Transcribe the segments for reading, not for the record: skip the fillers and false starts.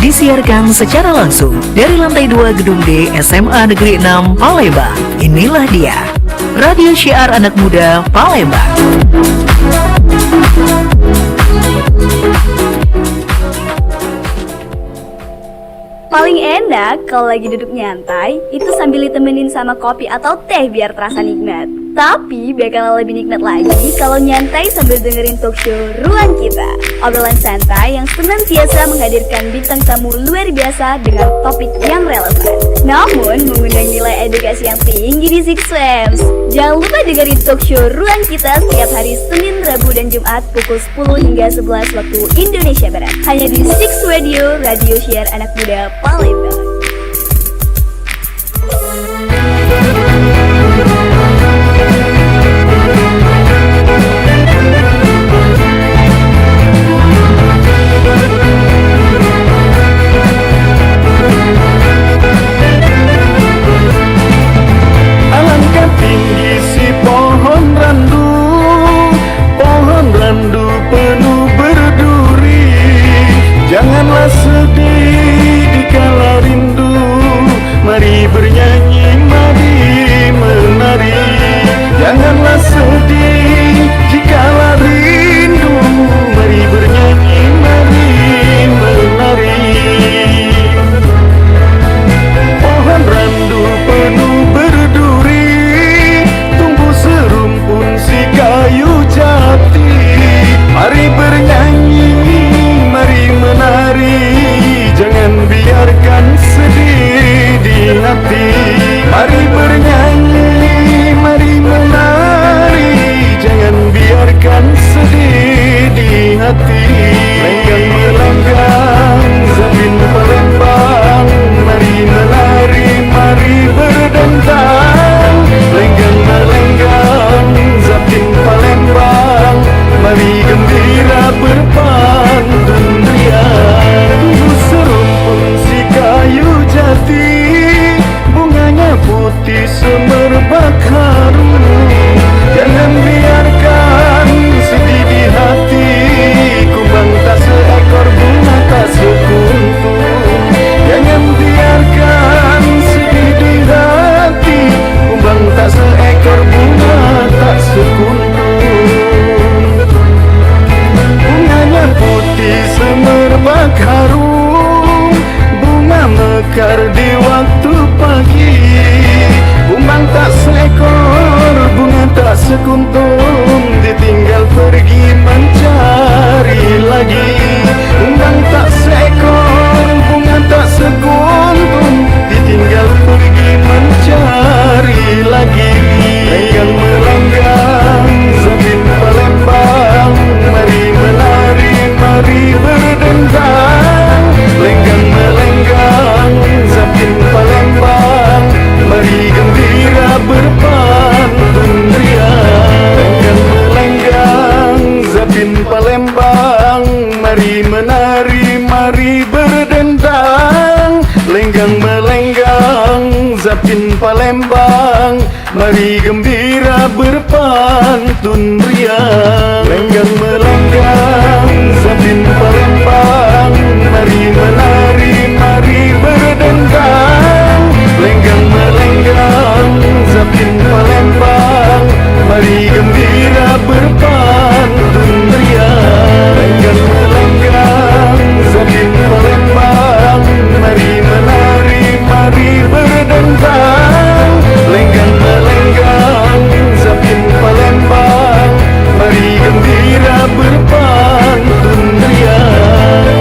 Disiarkan secara langsung dari lantai 2 Gedung D SMA Negeri 6 Palembang. Inilah dia, Radio Syiar Anak Muda Palembang. Paling enak kalau lagi duduk nyantai, itu sambil ditemenin sama kopi atau teh biar terasa nikmat. Tapi bakal lebih nikmat lagi kalau nyantai sambil dengerin talk show Ruang Kita. Obrolan santai yang senantiasa menghadirkan bintang tamu luar biasa dengan topik yang relevan, namun mengundang nilai edukasi yang tinggi di Six Waves. Jangan lupa dengerin talk show Ruang Kita setiap hari Senin, Rabu, dan Jumat pukul 10 hingga 11 waktu Indonesia Barat. Hanya di Six Radio, Radio Syiar Anak Muda Palembang. Alangkah tinggi si pohon randu penuh berduri. Janganlah sedih dikala rindu, mari bernyanyi, mari menari. Janganlah sedih dikala rindu, mari bernyanyi, mari menari. Pohon randu penuh berduri, tumbuh serumpun si kayu jati. Mari bernyanyi, mari menari. Jangan biarkan sedih di hati. Mari bernyanyi, mari menari. Jangan biarkan sedih di hati. Lenggang melenggang, Zapin Palembang. Mari menari, mari berdendang. Lenggang melenggang, Zapin Palembang. Mari gembira berpantun riang. Tunggu serumpun si kayu jati, bunganya putih semerbak harum. Jangan biarkan sedih di hati, kumbang tak seekor, bunga tak sekuntum. Jangan biarkan sedih di hati, kumbang tak seekor, bunga tak sekuntum. Bunganya putih semerbak harum, bunga mekar di waktu pagi. Kumbang tak seekor, bunga tak sekuntum, ditinggal pergi mencari lagi. Kumbang tak seekor, bunga tak sekuntum, ditinggal pergi mencari lagi. Lenggang melenggang, Zapin Palembang. Mari menari, mari berdendang. Lenggang melenggang, Zapin Palembang. Mari gembira berpantun riang. Lenggang melenggang, Zapin Palembang. Mari menari, mari berdendang. Lenggang melenggang, Zapin Palembang. Mari gembira berpantun riang. Lenggang melenggang, Zapin Palembang. Mari menari, mari berdendang. Lenggang melenggang, Zapin Palembang. Mari gembira berpantun riang. Lenggang melenggang, Zapin Palembang. Mari menari, mari berdendang. Lenggang melenggang, Zapin Palembang. Mari gembira berpantun riang.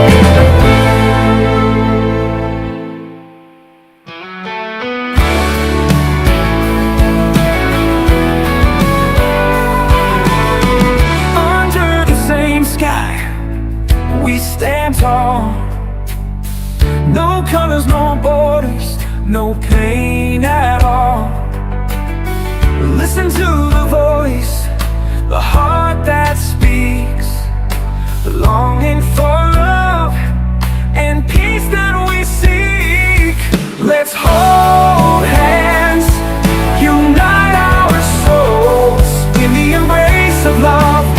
Under the same sky, we stand tall. No colors, no borders, no pain at all. Listen to the voice, the heart that speaks, the longing for love and peace that we seek. Let's hold hands, unite our souls in the embrace of love.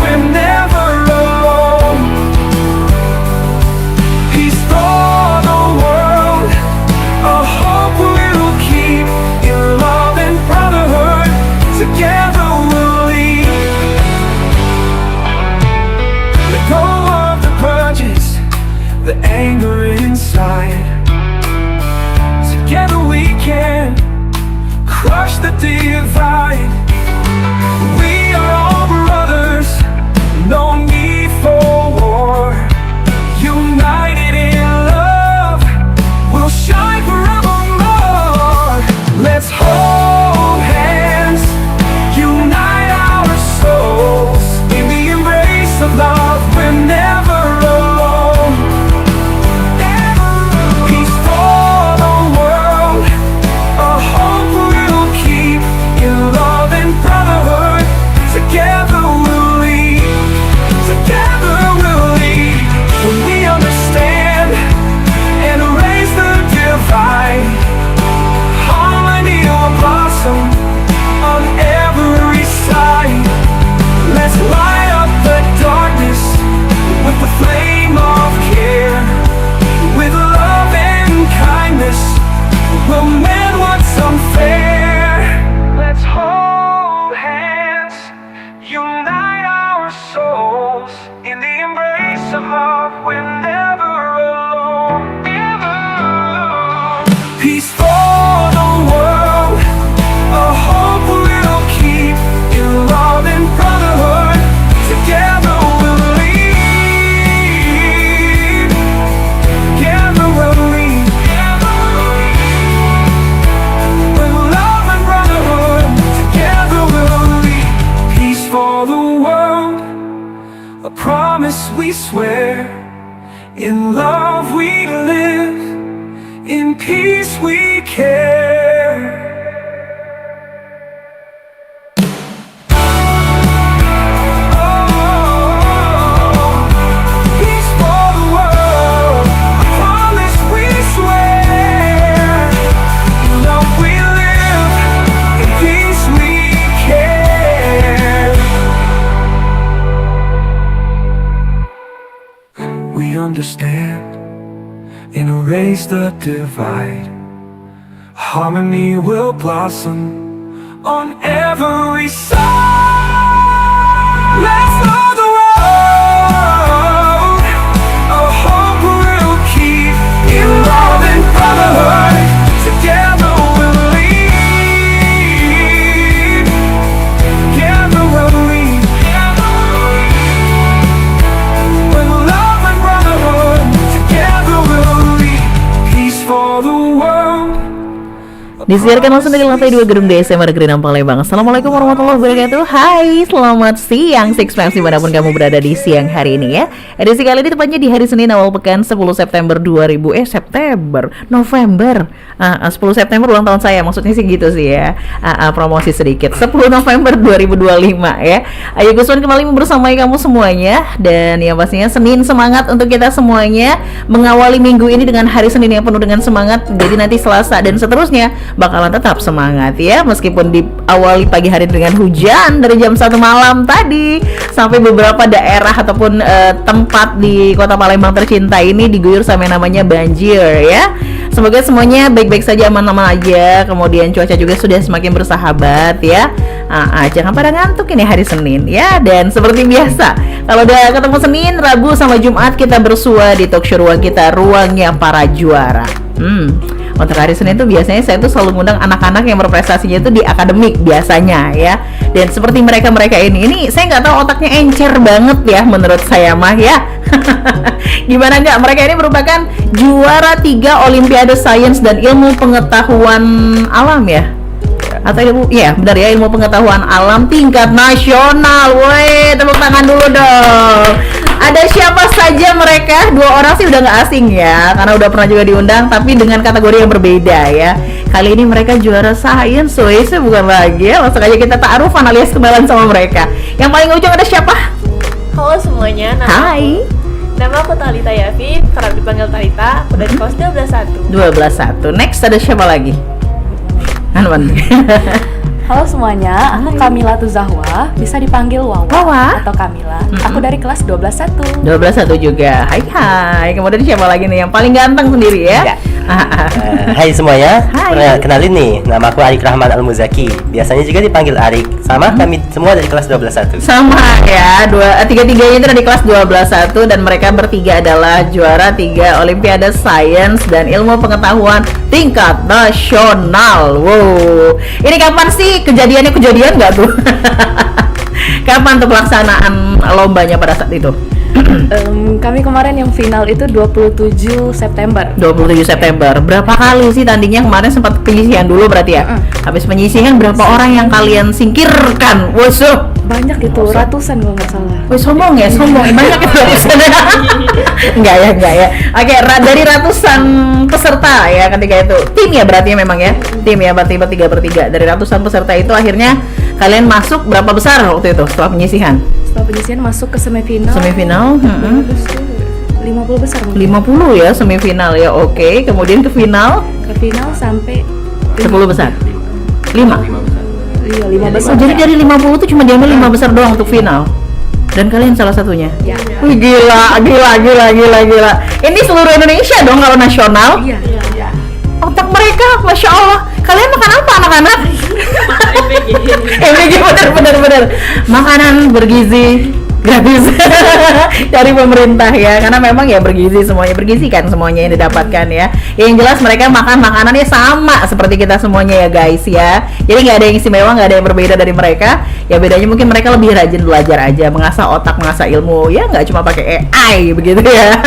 Together we'll lead. Let go of the grudges, the anger inside. Together we can crush the divide. We are all brothers, no need for war. United in love, we'll shine forevermore. Let's hold hands, unite our souls in the embrace of love. We're never alone. Peace for the world, a hope we'll keep in love and brotherhood. Together we'll lead. Together we'll lead. When we understand and erase the divide, harmony will blossom on every side. Let's light up the darkness with the flame of care. With love and kindness, we'll mend what's unfair. Let's hold hands, unite our souls in the embrace of love. We're never alone. Never alone. Peace for the world, a hope we'll keep in love and brotherhood. Together we'll lead. Together we'll lead. With love and brotherhood. Together we'll lead. Peace for the world, a promise we swear. In love we live, in peace we care. Peace for the world, a promise we swear. In love we live, in peace we care. We understand and erase the divide. Harmony will blossom on every side. Let's love the world, a hope we'll keep in love and brotherhood. Together we'll lead. Together we'll lead. With love and brotherhood. Together we'll lead. Peace for the world. Disiarkan langsung dari lantai 2 gedung DSM Negeri 6 Palembang. Assalamualaikum warahmatullahi wabarakatuh. Hai, selamat siang Six Fans dimanapun kamu berada di siang hari ini ya. Edisi kali ini tepatnya di hari Senin awal pekan 10 September 10 September ulang tahun saya, maksudnya sih gitu sih ya. Promosi sedikit 10 November 2025 ya. Ayo Guswan kembali membersamai kamu semuanya. Dan yang pastinya Senin semangat untuk kita semuanya mengawali minggu ini dengan hari Senin yang penuh dengan semangat. Jadi nanti Selasa dan seterusnya bakalan tetap semangat ya, meskipun diawali pagi hari dengan hujan dari jam 1 malam tadi sampai beberapa daerah ataupun tempat di kota Palembang tercinta ini diguyur sama yang namanya banjir ya. Semoga semuanya baik-baik saja, aman-aman aja. Kemudian cuaca juga sudah semakin bersahabat ya. Jangan pada ngantuk ini hari Senin ya. Dan seperti biasa, kalau udah ketemu Senin, Rabu sama Jumat kita bersua di talk show ruang kita, Ruangnya Para Juara. Untuk hari Senin tuh biasanya saya tuh selalu ngundang anak-anak yang berprestasinya itu di akademik biasanya ya. Dan seperti mereka-mereka ini saya nggak tahu otaknya encer banget ya menurut saya mah ya. Gimana nggak, mereka ini merupakan juara 3 Olimpiade Sains dan Ilmu Pengetahuan Alam ya. Atau ilmu, ya benar ya, ilmu pengetahuan alam tingkat nasional. Woi, tepuk tangan dulu dong. Ada siapa saja mereka? 2 orang sih udah nggak asing ya, karena udah pernah juga diundang, tapi dengan kategori yang berbeda ya. Kali ini mereka juara sains, saya bukan lagi ya. Langsung aja kita ta'arufan alias kenalan sama mereka. Yang paling ujung ada siapa? Halo semuanya, nama aku Talita Yafin, kerap dipanggil Talita. Aku dari kelas 12-1. Next ada siapa lagi? Halo semuanya, aku Kamila Tuzahwa, bisa dipanggil Wawa atau Kamila. Aku dari kelas 12-1 juga. Hai. Kemudian siapa lagi nih yang paling ganteng sendiri ya? Hai semuanya, Hai. kenalin nih, nama aku Arik Rahman Al-Muzaki. Biasanya juga dipanggil Arik. Sama kami semua dari kelas 12-1. Sama ya, tiga-tiganya itu dari kelas 12-1 dan mereka bertiga adalah juara 3 Olimpiade Sains dan Ilmu Pengetahuan tingkat nasional. Wow, ini kapan sih kejadian nggak tuh? Kapan tuh pelaksanaan lombanya pada saat itu? Kami kemarin yang final itu 27 September. 27 September. Berapa kali sih tandingnya kemarin, sempat penyisihan dulu berarti ya? Habis penyisihan berapa orang yang kalian singkirkan? Wusuh. Banyak itu, ratusan kalau nggak salah. Wih, sombong ya, sombong. Banyak itu ratusan. Enggak ya. Oke, dari ratusan peserta ya ketika itu. Tim ya berarti memang ya? Tim ya, berarti bertiga. Dari ratusan peserta itu akhirnya kalian masuk berapa besar waktu itu setelah penyisihan? Setelah penyisihan masuk ke semifinal. Semifinal? 50 besar mungkin. 50 ya semifinal ya, oke. Kemudian ke final? Ke final sampai 10 besar? 5? Iya, 5 besar. Oh, jadi dari 50 tuh cuma diambil 5 besar doang untuk final. Dan kalian salah satunya? Ya. Wih, gila. Ini seluruh Indonesia dong kalau nasional? Iya. Otak mereka, Masya Allah. Kalian makan apa anak-anak? MBG, bener. Makanan bergizi gratis dari pemerintah ya, karena memang ya bergizi semuanya, bergizi kan semuanya yang didapatkan ya. Yang jelas mereka makan makanannya sama seperti kita semuanya ya guys ya. Jadi nggak ada yang istimewa, nggak ada yang berbeda dari mereka. Ya bedanya mungkin mereka lebih rajin belajar aja, mengasah otak, mengasah ilmu ya, nggak cuma pakai AI begitu ya.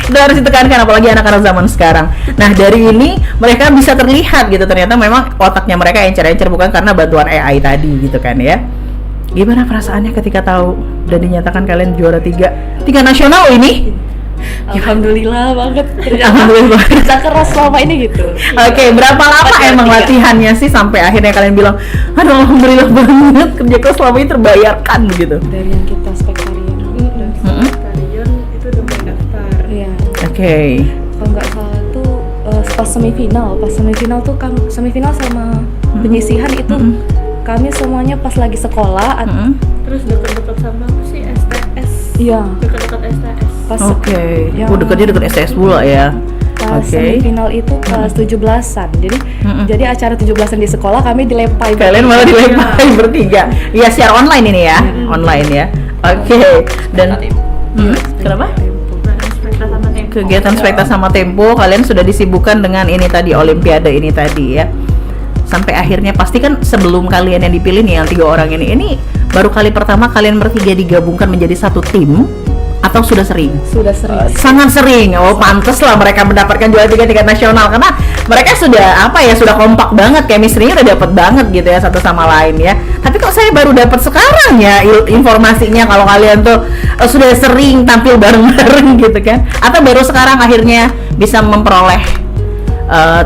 Itu harus ditekankan, apalagi anak-anak zaman sekarang. Nah dari ini mereka bisa terlihat gitu, ternyata memang otaknya mereka encer-encer, bukan karena bantuan AI tadi gitu kan ya. Gimana perasaannya ketika tahu dan dinyatakan kalian juara 3 nasional ini? Alhamdulillah banget. Alhamdulillah. Kerja keras selama ini gitu. Oke, berapa lama emang latihannya sih sampai akhirnya kalian bilang, aduh alhamdulillah banget, kerja keras selama ini terbayarkan begitu? Dari yang kita spektarian. Stadion itu udah mulai daftar. Iya. Oke. Kalau nggak salah tuh pas semifinal tuh semifinal sama penyisihan itu kami semuanya pas lagi sekolah. Terus deket-deket sama apa sih, STS. Iya. Deket-deket STS. Pas Oke. yang- Deketnya deket STS pula ya. pas Oke. semifinal itu pas 17-an. Jadi acara 17-an di sekolah kami dilepai. Kalian malah dilempari bertiga. Iya, secara online ini ya, online ya. Oke. Dan kenapa? Kegiatan spekta sama tempo, kalian sudah disibukkan dengan ini tadi, Olimpiade ini tadi ya. Sampai akhirnya pasti kan sebelum kalian yang dipilih nih, yang 3 orang ini baru kali pertama kalian bertiga digabungkan menjadi satu tim atau sudah sering? Sudah sering. Sangat sering. Oh, pantes lah mereka mendapatkan juara 3 tingkat nasional, karena mereka sudah sudah kompak banget, chemistry-nya udah dapet banget gitu ya satu sama lain ya. Tapi kok saya baru dapat sekarang ya informasinya kalau kalian tuh sudah sering tampil bareng-bareng gitu kan? Atau baru sekarang akhirnya bisa memperoleh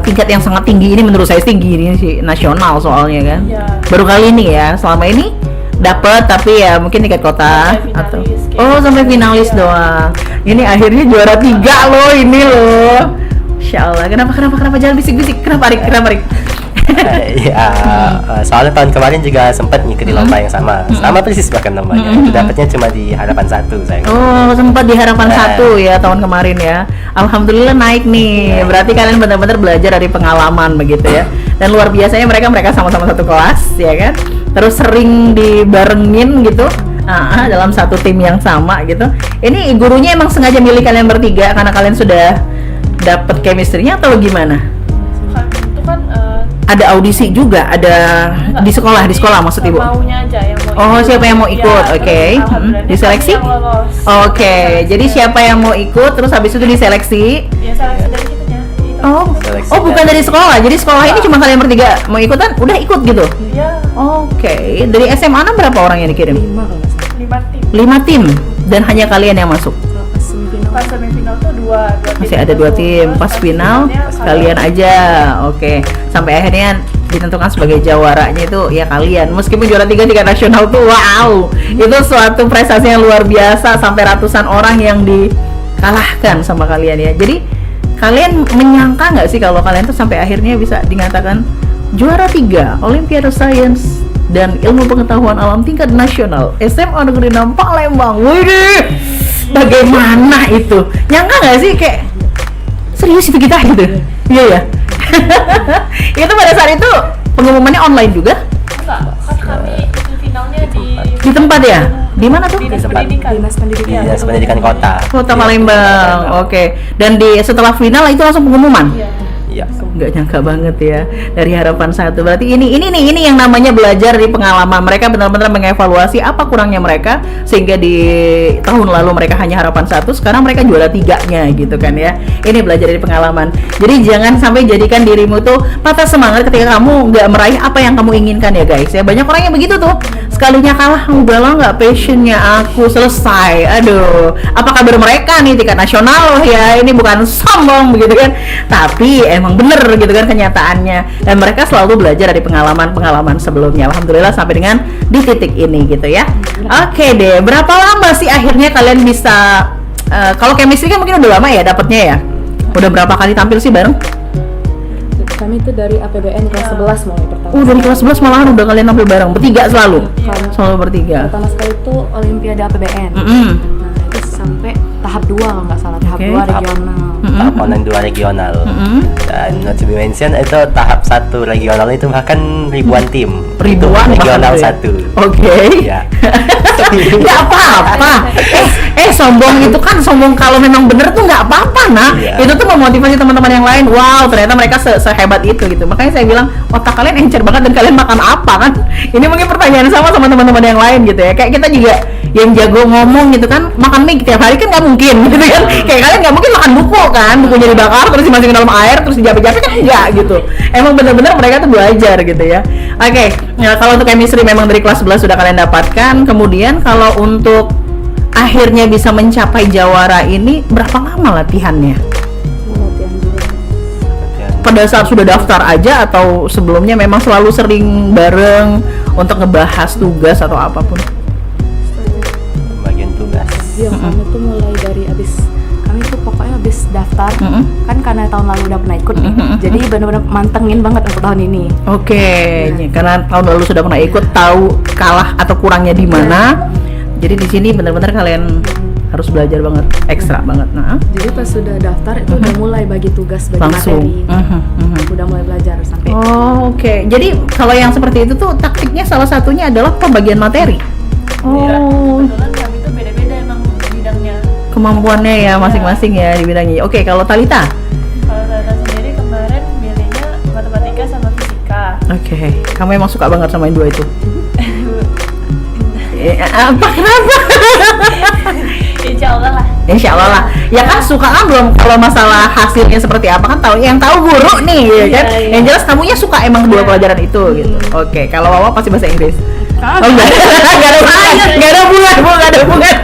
tingkat yang sangat tinggi ini, menurut saya tinggi ini sih, nasional soalnya kan. Baru kali ini ya, selama ini dapat tapi ya mungkin tingkat kota atau sampai finalis doang. Ini akhirnya juara 3 loh ini loh. Insya Allah. Kenapa jangan bisik-bisik? Kenapa Rik? Ya, soalnya tahun kemarin juga sempat ngikuti lomba yang sama persis bahkan lombanya. Itu dapatnya cuma di harapan 1 saya. Oh, sempat di harapan 1 ya tahun kemarin ya. Alhamdulillah naik nih. Berarti kalian benar-benar belajar dari pengalaman begitu ya. Dan luar biasanya mereka sama-sama satu kelas ya kan. Terus sering dibarengin gitu. Dalam satu tim yang sama gitu. Ini gurunya emang sengaja milih kalian bertiga karena kalian sudah dapat chemistry-nya atau gimana? Itu kan Ada audisi juga, ada di sekolah maksud ibu. maunya aja yang mau Oh, ikut. siapa yang mau ikut? Ya, Oke. terus alhamdulillah Diseleksi? kami yang lolos. Oke, jadi siapa yang mau ikut terus habis itu diseleksi? Ya seleksi dari situnya. Seleksi Bukan dari sekolah. Jadi sekolah ini cuma kalian bertiga mau ikutan, udah ikut gitu. Iya, Oke, dari SMA berapa orang yang dikirim? 5 kalau nggak salah. 5 tim. 5 tim dan hanya kalian yang masuk. Pas semifinal. Pas semifinal tuh 2 Masih ada 2 tim. Pas final kalian aja. Oke, sampai akhirnya ditentukan sebagai jawaranya itu ya kalian. Meskipun juara 3 tingkat nasional tuh wow, itu suatu prestasi yang luar biasa, sampai ratusan orang yang dikalahkan sama kalian ya. Jadi kalian menyangka nggak sih kalau kalian tuh sampai akhirnya bisa dinyatakan juara 3 Olimpiade Sains dan Ilmu Pengetahuan Alam tingkat nasional SMA Negeri 6 Palembang? Wih, bagaimana itu? Nyangka nggak sih kayak Serius itu kita gitu? Iya ya. Itu pada saat itu pengumumannya online juga? Enggak, kan kami itu finalnya Di tempat ya? Di mana tuh? Dinas tempat. Pendidikan. Dinas Pendidikan. Di Dinas Pendidikan Kota. Kota Palembang. Oke. Dan setelah final itu langsung pengumuman. Iya. Nggak nyangka banget ya dari Harapan 1. Berarti ini yang namanya belajar dari pengalaman. Mereka benar-benar mengevaluasi apa kurangnya mereka sehingga di tahun lalu mereka hanya Harapan 1, sekarang mereka juara 3-nya gitu kan ya. Ini belajar dari pengalaman. Jadi jangan sampai jadikan dirimu tuh patah semangat ketika kamu nggak meraih apa yang kamu inginkan ya guys ya. Banyak orang yang begitu tuh. Sekalinya kalah, udahlah nggak passionnya aku, selesai. Aduh, apa kabar mereka nih tingkat nasional ya? Ini bukan sombong begitu kan, tapi emang bener gitu kan kenyataannya. Dan mereka selalu belajar dari pengalaman sebelumnya. Alhamdulillah sampai dengan di titik ini gitu ya. Oke deh, berapa lama sih akhirnya kalian bisa kalau chemistry kan mungkin udah lama ya dapetnya ya? Udah berapa kali tampil sih bareng? Kami itu dari APBN kelas 11 mulai pertama. Dari kelas 11 malahan udah kalian tampil bareng, bertiga selalu? Selalu bertiga. Pertama sekali itu Olimpiade APBN. Mm-mm. Nah, itu sampai tahap 2 kalau nggak salah, tahap Oke. 2 regional. Tahap online 2 regional. Dan not to be mention itu tahap 1 regional itu bahkan ribuan tim. Ribuan Itu regional bahkan tuh 1. Oke. Ya. Nggak apa-apa. Sombong itu kan sombong kalau memang bener tuh nggak apa-apa nah. Iya. Itu tuh memotivasi teman-teman yang lain. Wow, ternyata mereka sehebat itu gitu. Makanya saya bilang otak kalian encer banget dan kalian makan apa kan? Ini mungkin pertanyaan sama teman-teman yang lain gitu ya. Kayak kita juga yang jago ngomong gitu kan, makan mie tiap hari kan nggak mungkin gitu kan. Kayak kalian nggak mungkin makan buku kan, bukunya dibakar terus dimasukin dalam air terus dijapit-japit kan enggak gitu. Emang bener-bener mereka tuh belajar gitu ya. Oke, nah kalau untuk chemistry memang dari kelas 11 sudah kalian dapatkan. Kemudian kalau untuk akhirnya bisa mencapai jawara ini berapa lama latihannya? Latihan juga. Pada saat sudah daftar aja atau sebelumnya memang selalu sering bareng untuk ngebahas tugas atau apapun? Bagian tugas. Iya, kami tuh mulai dari kami tuh pokoknya abis daftar, kan karena tahun lalu udah pernah ikut nih, jadi benar-benar mantengin banget untuk tahun ini. Oke, karena tahun lalu sudah pernah ikut, tahu kalah atau kurangnya di mana. Jadi di sini benar-benar kalian harus belajar banget, ekstra banget. Nah, Jadi pas sudah daftar itu udah mulai bagi tugas, bagi langsung. materi, udah mulai belajar sampai. Oh, oke. Jadi kalau yang seperti itu tuh taktiknya salah satunya adalah pembagian materi. Oh, Kebetulan kami tuh beda-beda emang bidangnya. kemampuannya ya masing-masing ya di bidangnya. Oke, kalau Talita? Kalau Tata sendiri kemarin milihnya matematika sama fisika. Oke, kamu emang suka banget sama yang dua itu? Apa kenapa? Insya Allah lah. Insya Allah lah. Ya kan suka kan belum kalau masalah hasilnya seperti apa kan tahu yang tahu guru nih ya kan. Iya. Yang jelas kamunya suka emang kedua pelajaran itu gitu. Oke, kalau Wawa pasti bahasa Inggris. Oh enggak, enggak ada hubungan, enggak ada hubungan, Bu, enggak ada hubungan.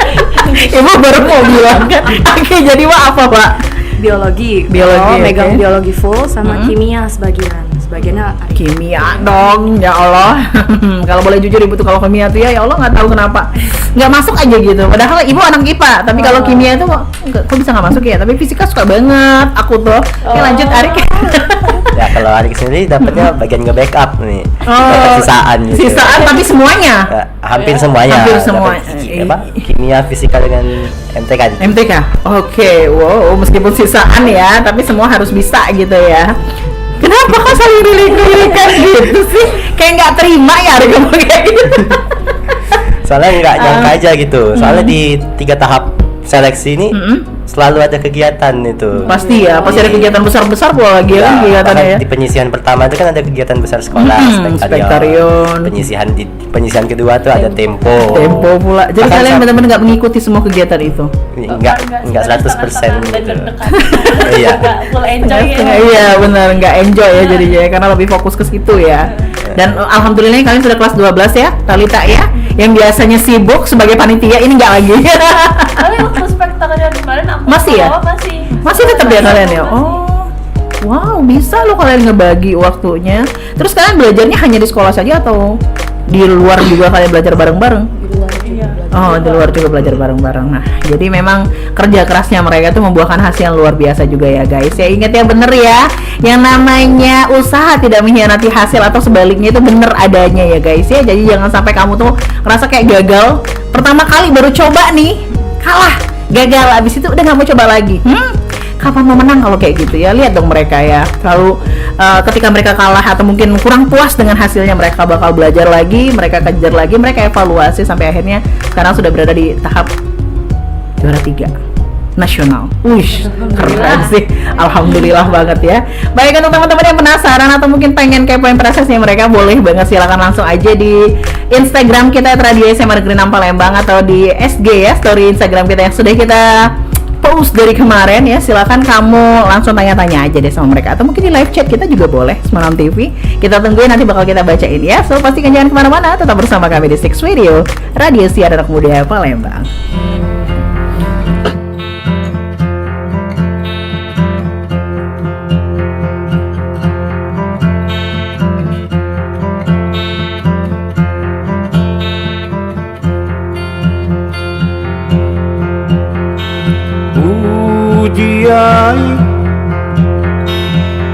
Ibu baru mau bilang kan. Oke, jadi apa Pak? Biologi. Biologi, Megang oke. biologi full sama kimia sebagiannya Kimia dong, ya Allah. Kalau boleh jujur ibu tuh kalau kimia tuh ya Allah nggak tahu kenapa nggak masuk aja gitu. Padahal ibu anak IPA, tapi kalau kimia itu kok bisa nggak masuk ya. Tapi fisika suka banget aku tuh. Oke, lanjut Arik. Ya kalau Arik sendiri dapatnya bagian nge-backup nih. Oh, Dapat sisaan gitu. Sisaan tapi semuanya. Ya, hampir semuanya. Hampir Dapat semua. Kimia, fisika dengan MTK. MTK. Oke, wow, meskipun sisaan ya, tapi semua harus bisa gitu ya. Kenapa kok saling lirik-lirikan gitu sih? Kayak nggak terima ya Arik ngomong kayak gitu. Soalnya nggak nyangka aja gitu. Soalnya di 3 tahap seleksi ini selalu ada kegiatan itu. Pasti ya, pasti ada kegiatan besar-besar pula lagi ya, kegiatannya bahkan ya. di penyisihan pertama itu kan ada kegiatan besar sekolah, Spektarion. Penyisihan kedua tuh ada tempo. Tempo pula. Jadi Bahkan kalian benar-benar nggak mengikuti semua kegiatan itu. Enggak 100% gitu. Dekat. Iya. Nggak full enjoy ya. Iya benar, nggak enjoy ya jadinya karena lebih fokus ke situ ya. Dan alhamdulillah kalian sudah kelas 12 ya, Talita ya. Yang biasanya sibuk sebagai panitia ini nggak lagi. Tapi waktu spektakuler kemarin aku Masih ya? Masih tetap ya kalian ya. Oh. Wow, bisa loh kalian ngebagi waktunya. Terus kalian belajarnya hanya di sekolah saja atau di luar juga kalian belajar bareng-bareng? Oh, di luar juga belajar bareng-bareng. Nah, jadi memang kerja kerasnya mereka tuh membuahkan hasil yang luar biasa juga ya guys. Ya ingat ya bener ya, yang namanya usaha tidak mengkhianati hasil atau sebaliknya itu bener adanya ya guys ya. Jadi jangan sampai kamu tuh ngerasa kayak gagal. Pertama kali baru coba nih, kalah, gagal, abis itu udah nggak mau coba lagi. kapan mau menang kalau kayak gitu ya. Lihat dong mereka ya, lalu ketika mereka kalah atau mungkin kurang puas dengan hasilnya, mereka bakal belajar lagi, mereka kejar lagi, mereka evaluasi sampai akhirnya sekarang sudah berada di tahap juara 3 nasional. Wush, keren sih. Alhamdulillah banget ya. Baik, untuk teman-teman yang penasaran atau mungkin pengen kepoin prosesnya mereka, boleh banget, silakan langsung aja di Instagram kita Radio SMA Negeri 6 Palembang atau di SG ya, story Instagram kita yang sudah kita post dari kemarin ya. Silakan kamu langsung tanya-tanya aja deh sama mereka, atau mungkin di live chat kita juga boleh, Semalam TV. Kita tungguin, nanti bakal kita bacain ya. So pastikan jangan kemana-mana, tetap bersama kami di Six Radio, Radio Siar Anak Muda Palembang. Ujian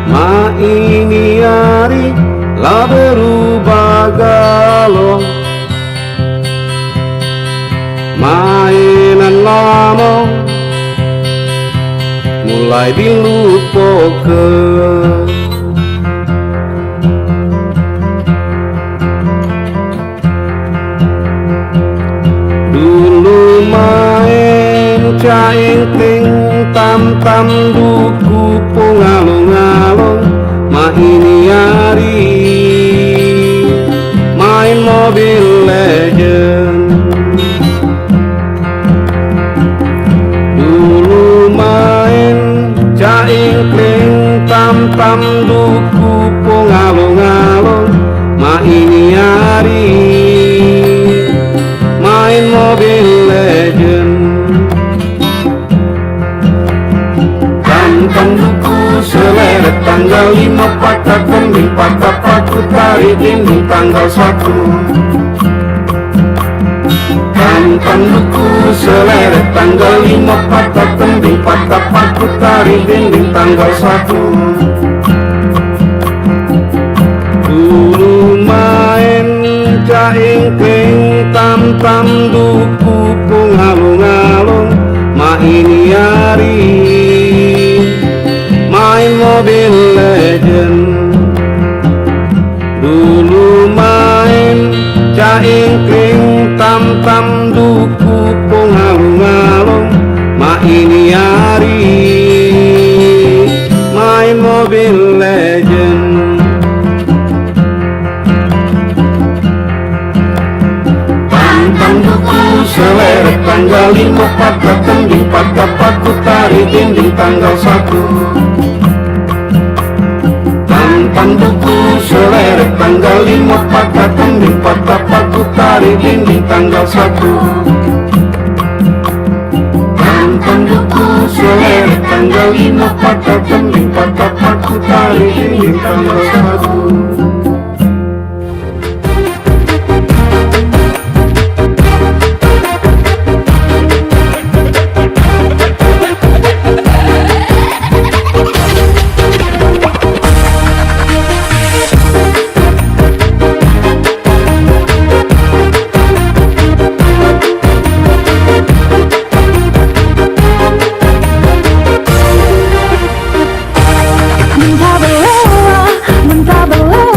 ma ini hari lah berubah galau, mainan lama mulai dilupakan. Dulu main caing ting tam duku pungalung-alung, ma ini hari main Mobile Legend. Dulu main caing ting tam duku pungalung-alung, ma ini hari main Mobile Legend. Tanduku seleret tanggal 5 patah kembing, patah paku tari dinding tanggal 1. Tanduku seleret tanggal 5 patah kembing, patah paku tari dinding tanggal 1. Dulu main caing ting tam duku pungalung-alung, ma ini hari main Mobile Legend. Dulu main caing ting tam duku pungalung-alung, ma ini hari main Mobile Legend. Tanduku seleret tanggal 5 patah kembing, patah paku tari dinding tanggal 1. Tanduku seleret tanggal 5 patah kembing, patah paku tari dinding tanggal 1. Tanduku seleret tanggal 5 patah kembing, patah paku tari dinding tanggal 1. Mentah belah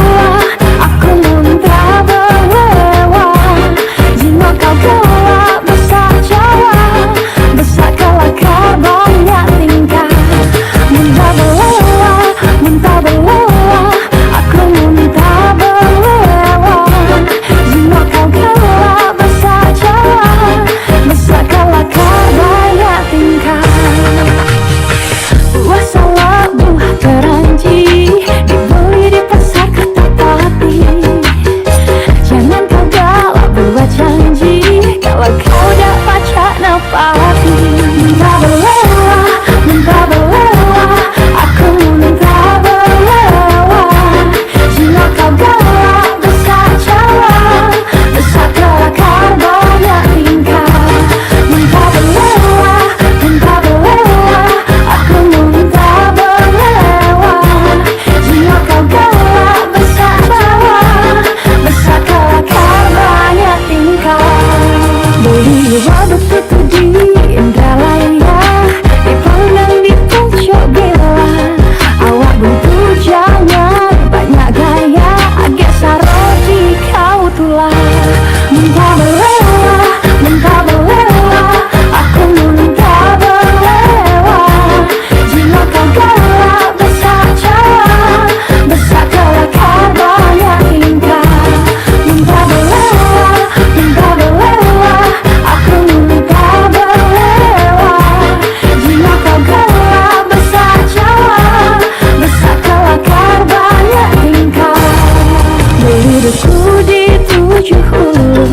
di 7 hulu,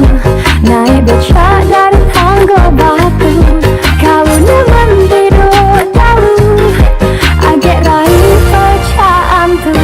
naik becak dari tangga batu, kawunya mentidur dalu, agak raih pecahan tuh.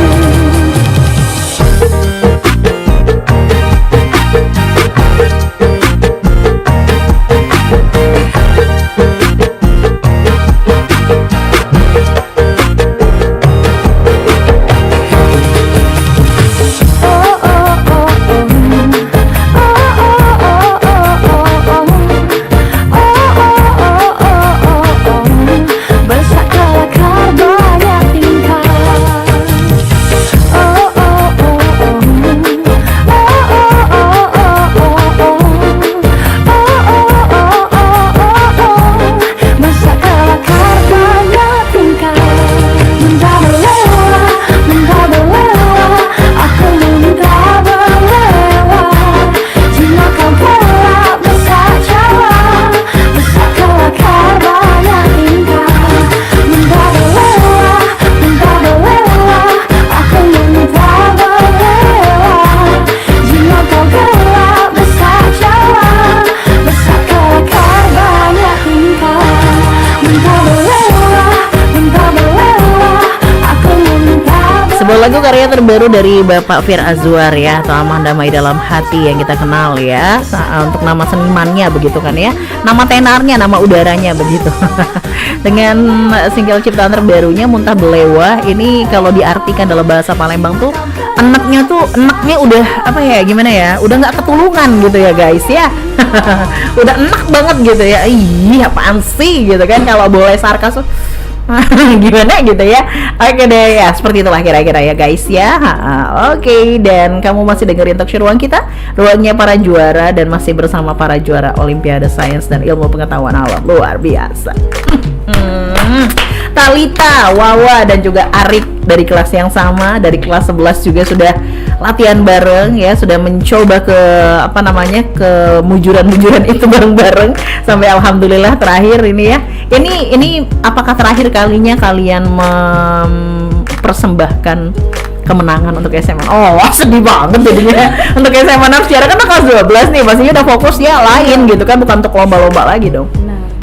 Sebuah lagu karya terbaru dari Bapak Fir Azwar ya, atau Aman Damai Dalam Hati yang kita kenal ya. Untuk nama senimannya begitu kan ya, nama tenarnya, nama udaranya begitu. Dengan single ciptaan terbarunya Muntah Belewa ini, kalau diartikan dalam bahasa Palembang tuh enaknya udah apa ya, gimana ya, udah nggak ketulungan gitu ya guys ya. Udah enak banget gitu ya. Ih, apaan sih gitu kan, kalau boleh sarkas tuh. Gimana gitu ya. Oke deh ya, seperti itulah kira-kira ya guys ya. Oke, dan kamu masih dengerin talk show ruang kita, ruangnya para juara, dan masih bersama para juara Olimpiade Sains dan Ilmu Pengetahuan Alam luar biasa. Talita, Wawa, dan juga Arik dari kelas yang sama, dari kelas 11 juga sudah latihan bareng ya, sudah mencoba ke apa namanya, ke mujuran-mujuran itu bareng-bareng sampai alhamdulillah terakhir ini ya. Ini apakah terakhir kalinya kalian mempersembahkan kemenangan untuk SMA? Oh, sedih banget jadinya. Untuk SMA secara kan kelas 12 nih, pastinya udah fokus ya lain gitu kan, bukan untuk lomba-lomba lagi dong.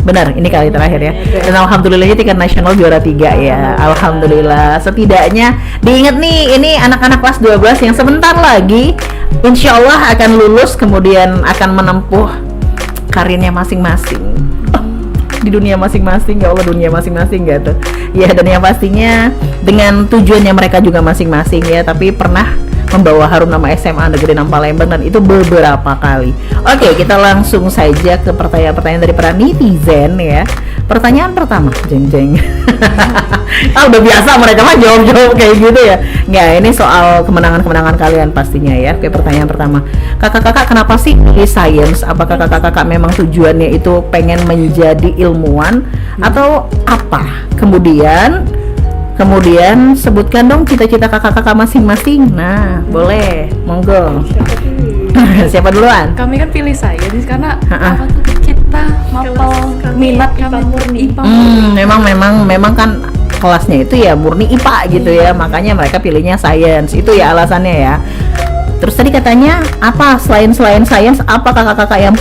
Benar, ini kali terakhir ya. Dan alhamdulillahnya tingkat nasional juara 3 ya. Alhamdulillah. Setidaknya diingat nih, ini anak-anak kelas 12 yang sebentar lagi insya Allah akan lulus, kemudian akan menempuh karirnya masing-masing di dunia masing-masing. Ya Allah, dunia masing-masing gitu ya. Dan yang pastinya dengan tujuannya mereka juga masing-masing ya, tapi pernah membawa harum nama SMA Negeri 6 Palembang, dan itu beberapa kali. Oke, kita langsung saja ke pertanyaan-pertanyaan dari para netizen ya. Pertanyaan pertama, jeng. Udah biasa mereka mah jawab-jawab kayak gitu ya. Nggak, ini soal kemenangan-kemenangan kalian pastinya ya. Oke, pertanyaan pertama, kakak-kakak kenapa sih pilih sains? Apakah kakak-kakak memang tujuannya itu pengen menjadi ilmuwan atau apa? Kemudian sebutkan dong cita-cita kakak-kakak masing-masing. Nah, boleh, monggo. Siapa duluan? Kami kan pilih sains karena apa tuh, kita mapel minat kami IPA murni. Memang kan kelasnya itu ya murni IPA gitu ya, makanya mereka pilihnya sains. Itu ya alasannya ya. Terus tadi katanya apa, selain sains, apa kakak-kakak yang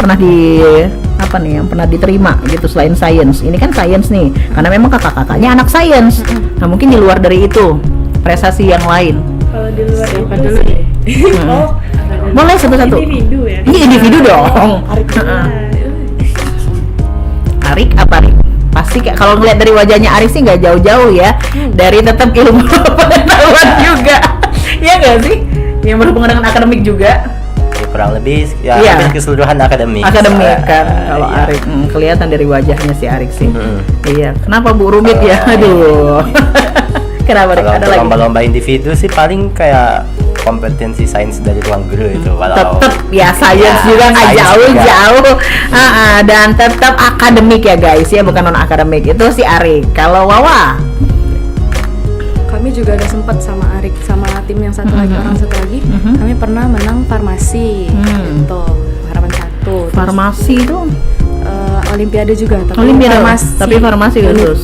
pernah diterima gitu selain sains? Ini kan sains nih, karena memang kakak-kakaknya anak sains. Nah, mungkin di luar dari itu prestasi yang lain. Kalau di luar Siapa itu dulu deh? Boleh satu-satu. individu ya. Ini individu dong. Arik apa Arik? Pasti kalau ngeliat dari wajahnya Arik sih nggak jauh-jauh ya dari tetap ilmu pengetahuan juga. Ya nggak sih? Yang berhubungan dengan akademik juga. Ya, kurang lebih ya, Iya. hampir keseluruhan akademik. Akademik kan kalau iya. Arik kelihatan dari wajahnya si Arik sih. Iya. Kenapa Bu rumit ya? Aduh. Kenapa Arik? Kalau Ada untuk lagi? lomba-lomba individu sih paling kayak kompetensi sains dari ruang guru itu. Tetap ya sains Ya, juga nggak sains jauh-jauh. Dan tetap akademik ya guys ya, bukan non akademik. Itu si Arik. Kalau Wawa? Kami juga ada sempat sama Arik sama tim yang satu lagi, orang satu lagi. Kami pernah menang farmasi gitu, harapan 1. Farmasi itu Olimpiade juga, tapi Olimpiade, farmasi. tapi farmasi khusus.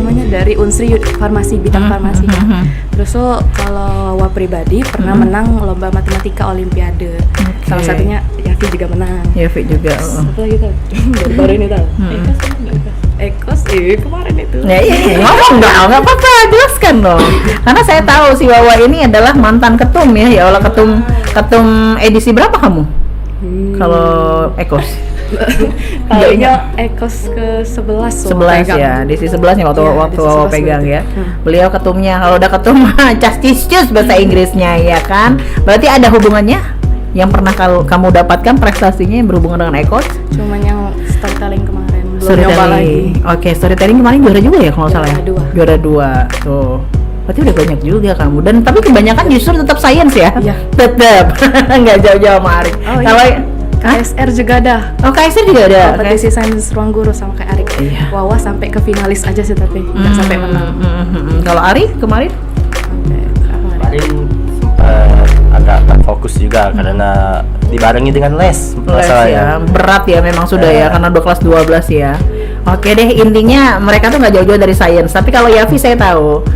namanya dari Unsri Farmasi, bidang farmasi. Terus so, kalau Wa pribadi pernah menang lomba matematika olimpiade. Salah satunya Yafi juga menang. Yafi juga. Satu lagi tuh baru ini tuh. Ekos kemarin itu. Ya iya, ngomong dong, nggak apa-apa, jelaskan dong. Karena saya tahu si Wawa ini adalah mantan ketum ya, ya Allah, ketum edisi berapa kamu? Kalau Ekos? Kayaknya Ekos ke 11 ya, edisi 11 ya waktu Wawa pegang ya. Beliau ketumnya, kalau udah ketum castis bahasa Inggrisnya ya kan. Berarti ada hubungannya yang pernah kamu dapatkan prestasinya yang berhubungan dengan Ekos? Cuman yang storytelling kemarin. Storytelling. Oke, storytelling kemarin juara juga ya kalau salah ya? Juara 2. Tuh. Berarti udah banyak juga kamu. Dan tapi kebanyakan justru tetap science ya? Iya. Tetap. Enggak jauh-jauh sama Arik. Oh, kalau iya. KSR juga ada. Oh, KSR juga ada. Kompetisi sains ruang guru sama kayak Arik. Iya. Wawa sampai ke finalis aja sih tapi nggak sampai menang. Kalau Arik kemarin? Kemarin agak terfokus juga karena dibarengi dengan les ya. Berat ya memang sudah ya karena udah kelas 12 ya. Oke deh, intinya mereka tuh nggak jauh-jauh dari sains. Tapi kalau Yafi saya tahu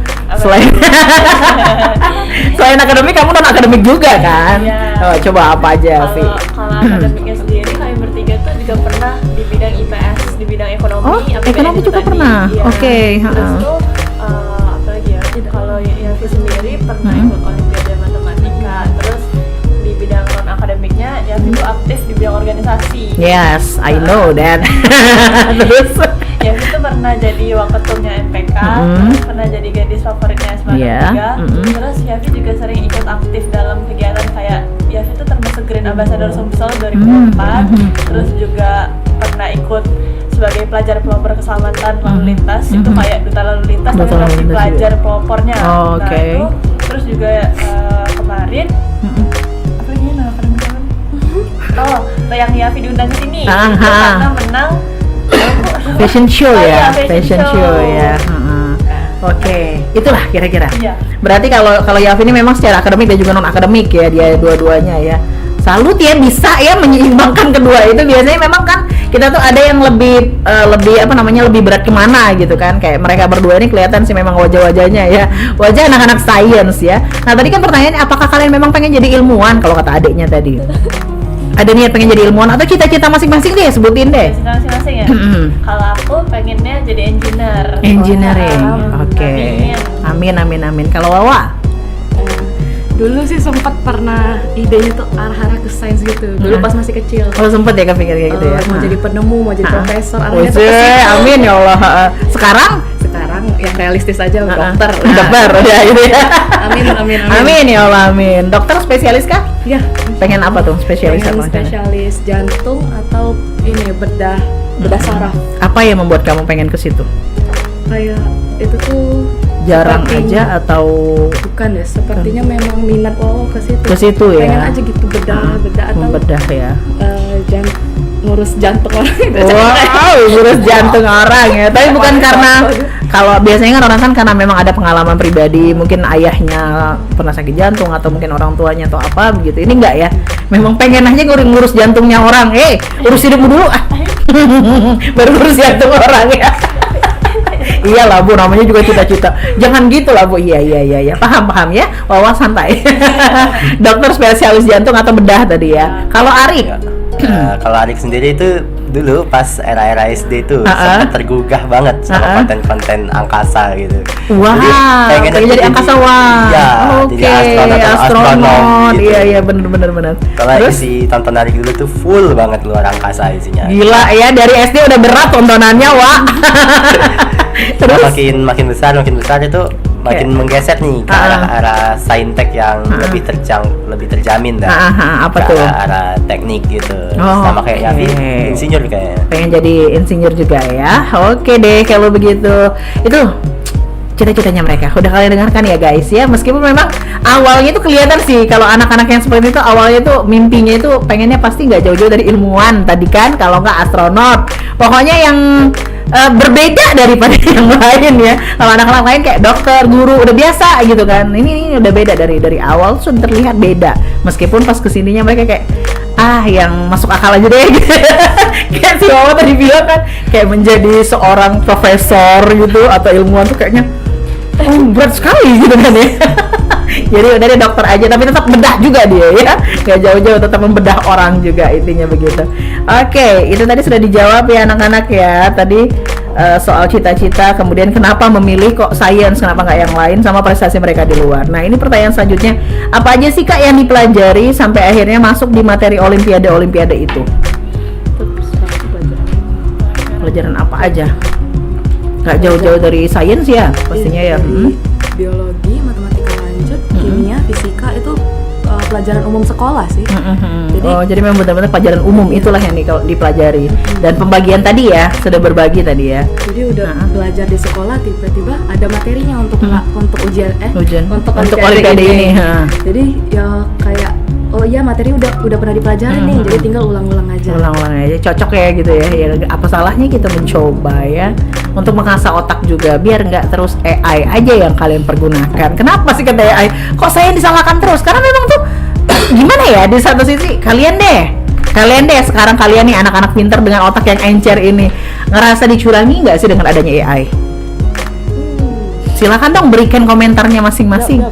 selain akademik kamu non akademik juga kan? Oh, coba apa aja Yafi? Kalau akademiknya sendiri kami bertiga tuh juga pernah di bidang IPS, di bidang ekonomi. Oh, ekonomi juga tadi. pernah. Iya. Oke. Terus tuh apa lagi ya? Kalau Yafi sendiri pernah ikut olimpiade matematika. Terus di bidang non akademiknya Yafi tuh aktif di bidang organisasi. Yes, I know that. Terus Yafi tuh pernah jadi waketumnya MPK, terus pernah jadi gadis favoritnya S93. Terus Yafi juga sering ikut aktif dalam kegiatan kayak Yafi tuh termasuk Green Ambassador Sumsel 2004. Terus juga pernah ikut sebagai pelajar pelopor keselamatan lalu lintas. Itu kayak duta lalu lintas tapi masih pelajar pelopornya. Oh, oke. Nah, itu terus juga kemarin apa lagi nama akademik? Oh, yang Yafi diundang ke sini itu karena menang fashion show ya, fashion show ya. Oke, itulah kira-kira. Iya. Berarti kalau Yafi ini memang secara akademik dan juga non akademik ya, dia dua-duanya ya. Salut ya, bisa ya menyeimbangkan kedua itu. Biasanya memang kan kita tuh ada yang lebih lebih berat kemana gitu kan. Kayak mereka berdua ini kelihatan sih memang wajah-wajahnya ya, wajah anak-anak sains ya. Nah tadi kan pertanyaannya, apakah kalian memang pengen jadi ilmuwan? Kalau kata adiknya tadi ada niat pengen jadi ilmuwan atau cita-cita masing-masing deh, sebutin deh. Cita masing-masing ya. Kalau aku pengennya jadi engineer. Engineering. Oke. Amin. Kalau Wawa? Dulu sih sempat pernah idenya tuh arah-arah ke sains gitu. Dulu pas masih kecil. Kalau sempet ya kepikir kayak gitu ya. Mau jadi penemu, mau jadi profesor. Arahnya tuh ke Oke, situ. amin ya Allah. Sekarang yang realistis aja dokter. Dokter ya gitu ya. Amin ya Allah, amin. Dokter spesialis kah? Ya. Pengen apa tuh spesialis Pengen apa? spesialis jantung atau ini bedah saraf. Apa yang membuat kamu pengen ke situ? Kayak itu tuh Jarang aja atau bukan ya, sepertinya memang minat ke situ. Ke situ ya. Pengen aja gitu bedah atau membedah ya. ngurus jantung orang itu. Wow, ngurus jantung orang ya. Tapi bukan karena, kalau biasanya kan orang kan karena memang ada pengalaman pribadi, mungkin ayahnya pernah sakit jantung atau mungkin orang tuanya atau apa begitu. Ini enggak ya. Memang pengen aja ngurus jantungnya orang. Urus hidupmu dulu ah. Baru ngurus jantung orang ya. Iyalah Bu, namanya juga cita-cita. Jangan gitu lah Bu. Iya. Paham ya. Wawa santai. Dokter spesialis jantung atau bedah tadi ya. Kalau Arik? Kalau Arik sendiri itu dulu pas era-era SD itu sempat tergugah banget sama konten-konten angkasa gitu. Wah, pengen jadi angkasa Ya, jadi astronot gitu. Iya, bener. Kalau isi tonton Arik dulu tuh full banget luar angkasa isinya. Gila ya, dari SD udah berat tontonannya, Wak. Terus makin besar itu makin menggeser nih ke arah saintek yang lebih terjamin dah. Apa tuh? Arah teknik gitu. Sama kayak Yafi, insinyur kayaknya. Pengen jadi insinyur juga ya. Oke deh kalau begitu. Itu cita-citanya mereka. Udah kalian dengarkan ya guys ya. Meskipun memang awalnya itu kelihatan sih kalau anak-anak yang seperti itu awalnya itu mimpinya itu pengennya pasti nggak jauh-jauh dari ilmuwan tadi kan, kalau nggak astronot. Pokoknya yang berbeda daripada yang lain ya. Kalau anak-anak lain kayak dokter, guru udah biasa gitu kan. Ini udah beda dari awal sudah terlihat beda. Meskipun pas kesininya mereka kayak yang masuk akal aja deh gitu. Kayak si Wawa tadi bilang kan, kayak menjadi seorang profesor gitu atau ilmuwan tuh kayaknya berat sekali gitu kan ya. Jadi udah deh dokter aja, tapi tetap bedah juga dia ya, nggak jauh-jauh, tetap membedah orang juga, intinya begitu. Oke, itu tadi sudah dijawab ya anak-anak ya. Tadi soal cita-cita, kemudian kenapa memilih kok sains, kenapa nggak yang lain, sama prestasi mereka di luar. Nah ini pertanyaan selanjutnya, apa aja sih Kak yang dipelajari sampai akhirnya masuk di materi olimpiade itu? Pelajaran apa aja? Nggak jauh-jauh dari sains ya pastinya ya. Biologi, matematika lanjut, kimia, fisika itu pelajaran umum sekolah sih. Jadi memang benar-benar pelajaran umum itulah yang dipelajari. Dan pembagian tadi ya, sudah berbagi tadi ya. Jadi udah belajar di sekolah, tiba-tiba ada materinya untuk ujian untuk olimpiade ini. Jadi ya kayak oh iya materi udah pernah dipelajari nih, jadi tinggal ulang-ulang aja. Cocok ya gitu ya. Ya apa salahnya kita mencoba ya, untuk mengasah otak juga, biar nggak terus AI aja yang kalian pergunakan. Kenapa sih kata AI? Kok saya yang disalahkan terus? Karena memang tuh gimana ya, di satu sisi kalian deh sekarang kalian nih anak-anak pintar dengan otak yang encer ini, ngerasa dicurangi nggak sih dengan adanya AI? Silakan dong berikan komentarnya masing-masing.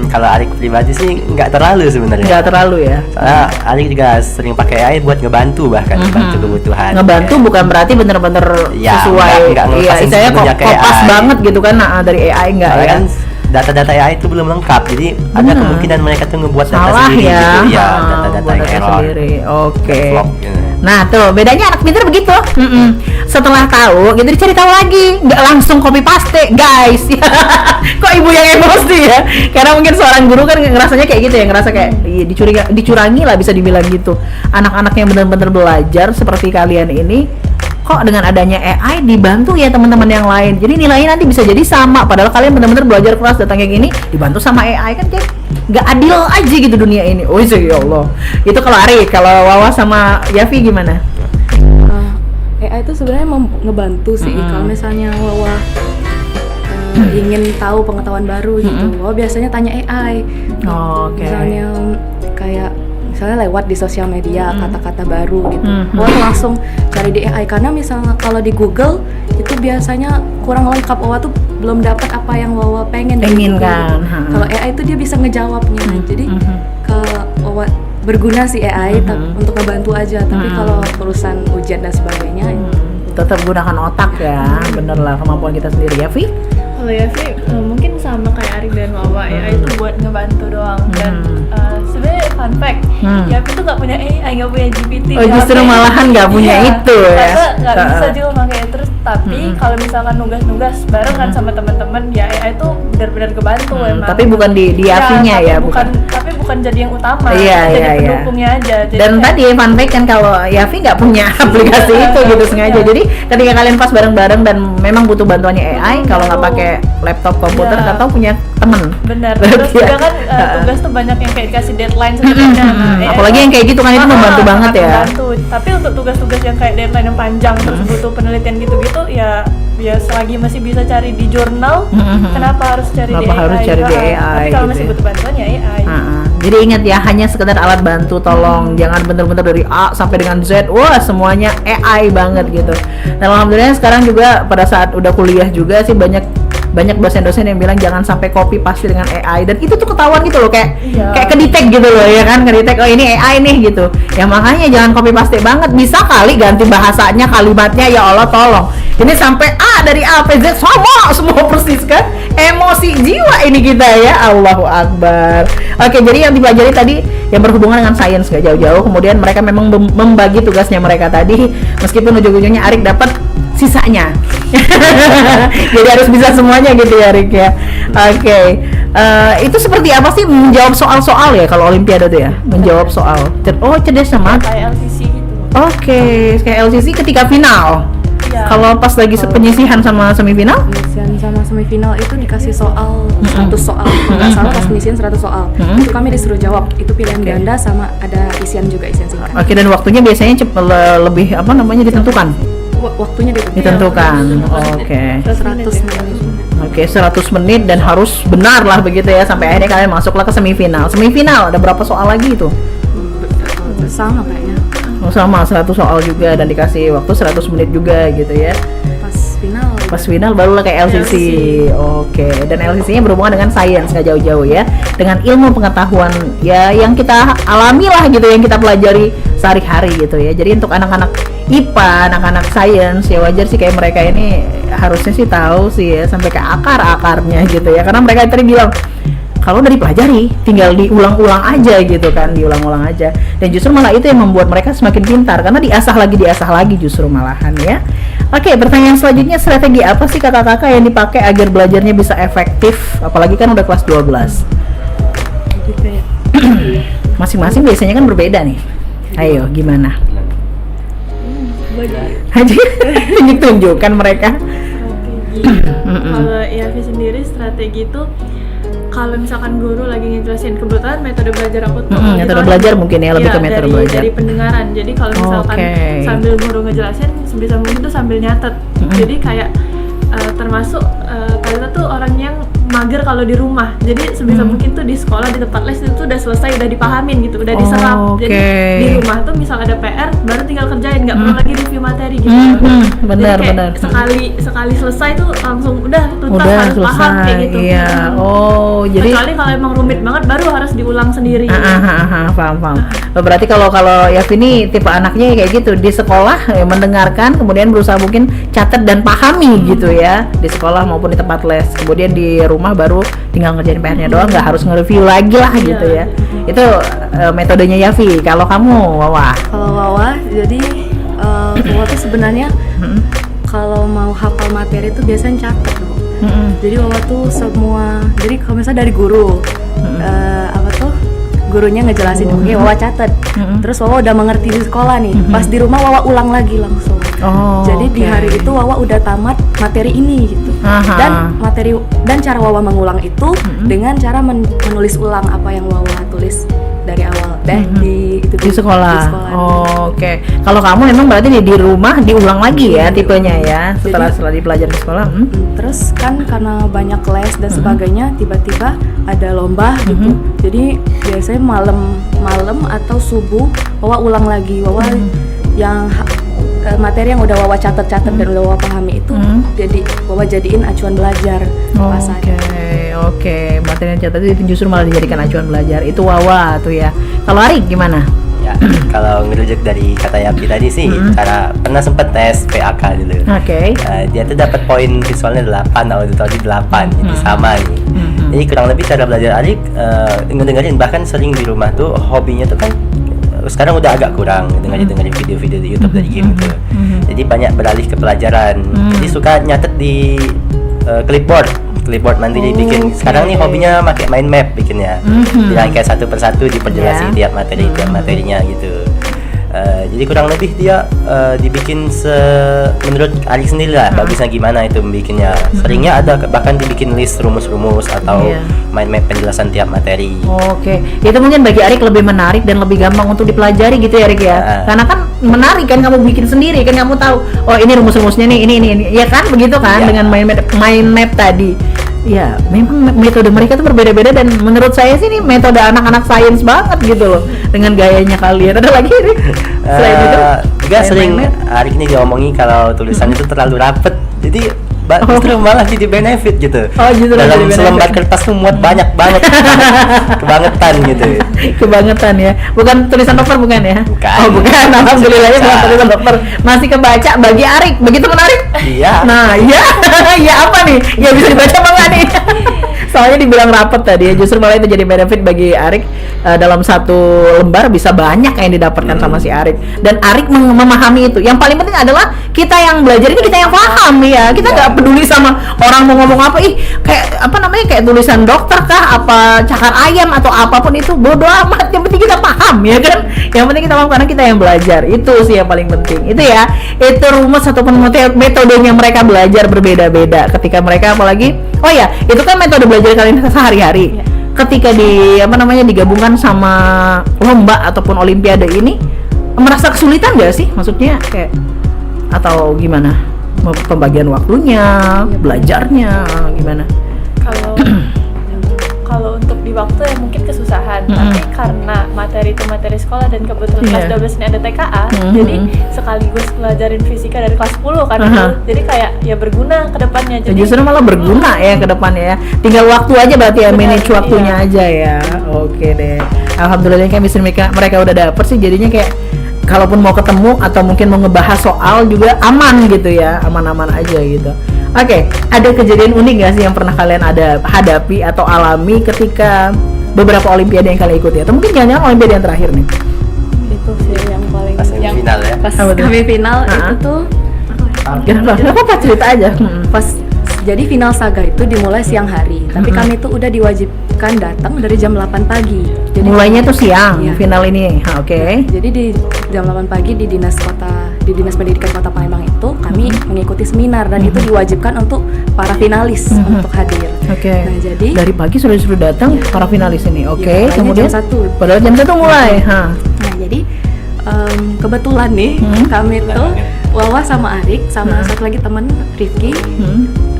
Kalau Arik pribadi sih nggak terlalu sebenarnya. Nggak terlalu ya. Soalnya Arik juga sering pakai AI buat ngebantu, bahkan bantu kebutuhan. Ngebantu ya. Bukan berarti bener-bener ya, sesuai. Iya, saya kopas banget gitu kan. Nah, dari AI nggak ya. Kan data-data AI itu belum lengkap, jadi ada kemungkinan mereka tuh ngebuat data sendiri ya. Gitu ya, data-data yang error. Oke. Gitu. Nah tuh bedanya anak pintar begitu. Setelah tahu gitu dicari tahu lagi, nggak langsung copy paste guys. Kok ibu yang emosi ya, karena mungkin seorang guru kan ngerasanya kayak gitu ya, ngerasa kayak dicurangi lah, bisa dibilang gitu. Anak-anak yang benar-benar belajar seperti kalian ini, kok dengan adanya AI dibantu ya teman-teman yang lain, jadi nilainya nanti bisa jadi sama, padahal kalian benar-benar belajar kelas datang kayak gini dibantu sama AI, kan kayak nggak adil aja gitu dunia ini. Oh ya Allah. Itu kalau Ari, kalau Wawa sama Yafi gimana? AI itu sebenarnya ngebantu sih. Kalau misalnya Wawa ingin tahu pengetahuan baru gitu, Wawa biasanya tanya AI. Misalnya kayak lewat di sosial media kata-kata baru gitu, Wawa langsung cari di AI, karena misalnya kalau di Google itu biasanya kurang lengkap, Wawa tuh belum dapat apa yang Wawa pengen kan. Kalau AI itu dia bisa ngejawabnya. Jadi kalau Wawa berguna sih AI untuk ngebantu aja, tapi kalau urusan ujian dan sebagainya tetap gunakan otak ya, bener lah, kemampuan kita sendiri. Ya Vi? Kalau Yafi mungkin sama kayak Arik dan Wawa, AI itu buat ngebantu doang. Dan sebenarnya fun fact, Yafi tuh nggak punya AI, nggak punya GPT. Oh justru malahan nggak punya itu ya? Nggak bisa juga pakai terus. Tapi kalau misalkan nugas-nugas bareng kan sama teman-teman, ya AI itu benar-benar kebantu emang. Tapi bukan di Yafinya ya, tapi bukan jadi yang utama, jadi pendukungnya aja. Jadi dan tadi fun fact kan, kalau Yafi nggak punya aplikasi itu gitu sengaja. Jadi ketika kalian pas bareng-bareng dan memang butuh bantuannya AI, kalau nggak pakai laptop komputer atau punya temen. Benar. Terus juga kan tugas tuh banyak yang kayak dikasih deadline sebenarnya. Apalagi yang kayak gitu kan itu membantu banget ya. Membantu. Tapi untuk tugas-tugas yang kayak deadline yang panjang terus butuh penelitian gitu-gitu ya selagi masih bisa cari di jurnal, kenapa harus cari di AI? Harus cari di AI? Tapi kalau gitu masih ya. butuh bantuan ya AI. Jadi ingat ya, hanya sekedar alat bantu, tolong jangan bener-bener dari A sampai dengan Z, wah semuanya AI banget gitu. Dan alhamdulillah sekarang juga pada saat udah kuliah juga sih banyak dosen-dosen yang bilang jangan sampai copy paste dengan AI, dan itu tuh ketahuan gitu loh, kayak kedetek gitu loh ya kan, kedetek oh ini AI nih gitu ya. Makanya jangan copy paste banget, bisa kali ganti bahasanya, kalimatnya, ya Allah tolong. Ini sampai A dari A sampai Z sama semua persis kan, emosi jiwa ini kita ya, Allahu Akbar. Oke, jadi yang dipelajari tadi yang berhubungan dengan sains gak jauh-jauh, kemudian mereka memang membagi tugasnya mereka tadi, meskipun ujung-ujungnya Arik dapat sisanya. Jadi harus bisa semuanya gitu ya Rik ya. Oke. Itu seperti apa sih menjawab soal-soal ya kalau olimpiade tuh ya? Menjawab soal. Oh, cerdas sama. Kayak LCC gitu. Oke, kayak LCC ketika final. Iya. Kalau pas lagi penyisihan sama semifinal? Penyisihan sama semifinal itu dikasih soal 100 soal. Kalau nggak salah pas penyisihan 100 soal. Itu kami disuruh jawab. Itu pilihan ganda sama ada isian juga, isian singkat. Oke, dan waktunya biasanya lebih ditentukan. Waktunya ditentukan. Oke. 100 menit. Oke, 100 menit dan harus benar lah begitu ya, sampai akhirnya kalian masuklah ke semifinal. Semifinal ada berapa soal lagi itu? Sama kayaknya. Oh, sama 100 soal juga dan dikasih waktu 100 menit juga gitu ya. Pas final barulah kayak LCC. Oke. Dan LCC-nya berhubungan dengan sains, nggak jauh-jauh ya. Dengan ilmu pengetahuan ya yang kita alami lah gitu, yang kita pelajari sehari-hari gitu ya. Jadi untuk anak-anak IPA, anak-anak sains ya wajar sih kayak mereka ini harusnya sih tahu sih ya sampai ke akar-akarnya gitu ya. Karena mereka tadi bilang kalau udah dipelajari tinggal diulang-ulang aja gitu kan, diulang-ulang aja. Dan justru malah itu yang membuat mereka semakin pintar karena diasah lagi justru malahan ya. Oke, pertanyaan selanjutnya, strategi apa sih kakak-kakak yang dipakai agar belajarnya bisa efektif? Apalagi kan udah kelas 12. Masing-masing biasanya kan berbeda nih. Ayo, gimana? Aja tunjukkan mereka. Kalau Yafi sendiri strategi itu kalau misalkan guru lagi ngejelasin, kebetulan metode belajar aku tuh metode belajar mungkin ya, lebih ke metode belajar dari pendengaran. Jadi kalau misalkan sambil guru ngejelasin sebisa mungkin tuh sambil nyatet. Jadi kayak termasuk Kalita tuh orang yang mager kalau di rumah. Jadi sebisa mungkin tuh di sekolah, di tempat les itu tuh udah selesai, udah dipahamin gitu, udah diserap. Jadi di rumah tuh misal ada PR baru tinggal kerjain, nggak perlu lagi review materi gitu. Benar. Sekali selesai tuh langsung udah tuntas, harus selesai. paham kayak gitu. Iya. Jadi kecuali kalau emang rumit banget baru harus diulang sendiri. Paham. Berarti kalau Yafi ini tipe anaknya kayak gitu, di sekolah ya, mendengarkan, kemudian berusaha mungkin catat dan pahami gitu ya, di sekolah maupun di tempat les. Kemudian di rumah baru tinggal ngerjain PR-nya doang, nggak harus nge-review lagi lah gitu ya. Itu metodenya Yafi. Kalau kamu, Wawa? Kalau Wawa, jadi Wawa tuh sebenarnya kalau mau hafal materi itu biasanya catat. Jadi Wawa tuh semua, jadi kalau misalnya dari guru, gurunya ngejelasin, oke Wawa catat. Terus Wawa udah mengerti di sekolah nih, pas di rumah Wawa ulang lagi langsung. Jadi di hari itu Wawa udah tamat materi ini gitu. Dan cara Wawa mengulang itu dengan cara menulis ulang apa yang Wawa tulis dari awal di sekolah. Oke. Kalau kamu memang berarti di rumah diulang lagi ya tipenya ya, setelah dipelajari di sekolah. Terus kan karena banyak les dan sebagainya, tiba-tiba ada lomba gitu. Jadi biasanya malam atau subuh Wawa ulang lagi. Wawa yang materi yang udah Wawa catat dan udah Wawa pahami itu jadi Wawa jadiin acuan belajar. Oke. Materi yang catat itu justru malah dijadikan acuan belajar. Itu Wawa tuh ya. Kalau Arik gimana? Ya, kalau ngerujuk dari kata Yapi tadi sih, cara pernah sempet tes PAK dulu. Dia tuh dapat poin visualnya 8, auditori 8, jadi sama nih. Jadi kurang lebih cara belajar Arik ngedengerin, bahkan sering di rumah tuh hobinya tuh kan sekarang udah agak kurang dengerin video-video di YouTube dari game gitu. Jadi banyak beralih ke pelajaran. Jadi suka nyatet di clipboard mandiri bikin. Sekarang nih hobinya pakai mind map bikinnya. Dirangkai satu persatu, diperjelasi tiap materinya gitu. Jadi kurang lebih dia dibikin menurut Arik sendiri lah bagusnya gimana itu bikinnya. Seringnya ada bahkan dibikin list rumus-rumus atau mind map penjelasan tiap materi. Itu mungkin bagi Arik lebih menarik dan lebih gampang untuk dipelajari gitu ya Arik ya. Karena kan menarik kan, kamu bikin sendiri kan, kamu tahu oh ini rumus-rumusnya nih, ini ya kan, begitu kan dengan mind map tadi. Ya, memang metode mereka tuh berbeda-beda dan menurut saya sih ini metode anak-anak sains banget gitu loh dengan gayanya kalian. Ada lagi nih selain itu? Juga sering Arik ini diomongin kalau tulisan itu terlalu rapet, jadi justru malah jadi benefit gitu. Dalam selembar kertas tuh muat banyak banget, kebangetan gitu. Kebangetan ya, bukan tulisan dokter bukan ya? Bukan. Alhamdulillah ya bukan tulisan dokter, masih kebaca bagi Arik, begitu menarik. Iya. Nah, ya apa nih? Ya bisa dibaca apa nggak nih? Soalnya dibilang rapet tadi ya, justru malah itu jadi benefit bagi Arik. Dalam satu lembar bisa banyak yang didapatkan sama si Arik, dan Arik memahami itu. Yang paling penting adalah kita yang belajar ini kita yang paham ya. Kita nggak peduli sama orang mau ngomong apa, kayak tulisan dokter kah, apa cakar ayam atau apapun itu, bodoh amat. Yang penting kita paham ya kan. Yang penting kita paham karena kita yang belajar. Itu sih yang paling penting. Itu ya, itu rumus ataupun metodenya mereka belajar berbeda-beda ketika mereka apalagi. Itu kan metode belajar kalian sehari-hari. Ketika digabungkan sama lomba ataupun olimpiade ini, merasa kesulitan nggak sih? Maksudnya kayak atau gimana? Pembagian waktunya, belajarnya gimana? Kalau untuk di waktu yang mungkin kesusahan, tapi karena materi itu materi sekolah dan kebetulan kelas 12 ini ada TKA, jadi sekaligus pelajarin fisika dari kelas 10 kan, jadi kayak ya berguna ke depannya. Jadi justru malah berguna ya ke depannya ya. Tinggal waktu aja berarti ya, manage waktunya aja ya. Oke deh. Alhamdulillah chemistry mereka udah dapet sih, jadinya kayak kalaupun mau ketemu atau mungkin mau ngebahas soal juga aman gitu ya, aman-aman aja gitu. Oke, ada kejadian unik gak sih yang pernah kalian ada hadapi atau alami ketika beberapa olimpiade yang kalian ikuti? Atau mungkin jangan-jangan olimpiade yang terakhir nih? Itu sih yang paling Pas final ya. pas kami final itu tuh Gak apa-apa, cerita aja. pas jadi final saga itu dimulai siang hari, tapi kami tuh udah diwajibkan datang dari jam 8 pagi. Jadi Mulainya tuh siang, Iya. final ini. Oke. Jadi di jam 8 pagi di Dinas Pendidikan Kota Palembang itu kami mengikuti seminar dan itu diwajibkan untuk para finalis untuk hadir. Oke. Nah, jadi Dari pagi sudah disuruh datang para finalis ini. Oke, mulainya kemudian jam 1. padahal jam 1 mulai. Nah, jadi kebetulan nih kami tuh Wawa sama Arik sama satu lagi teman Rifki,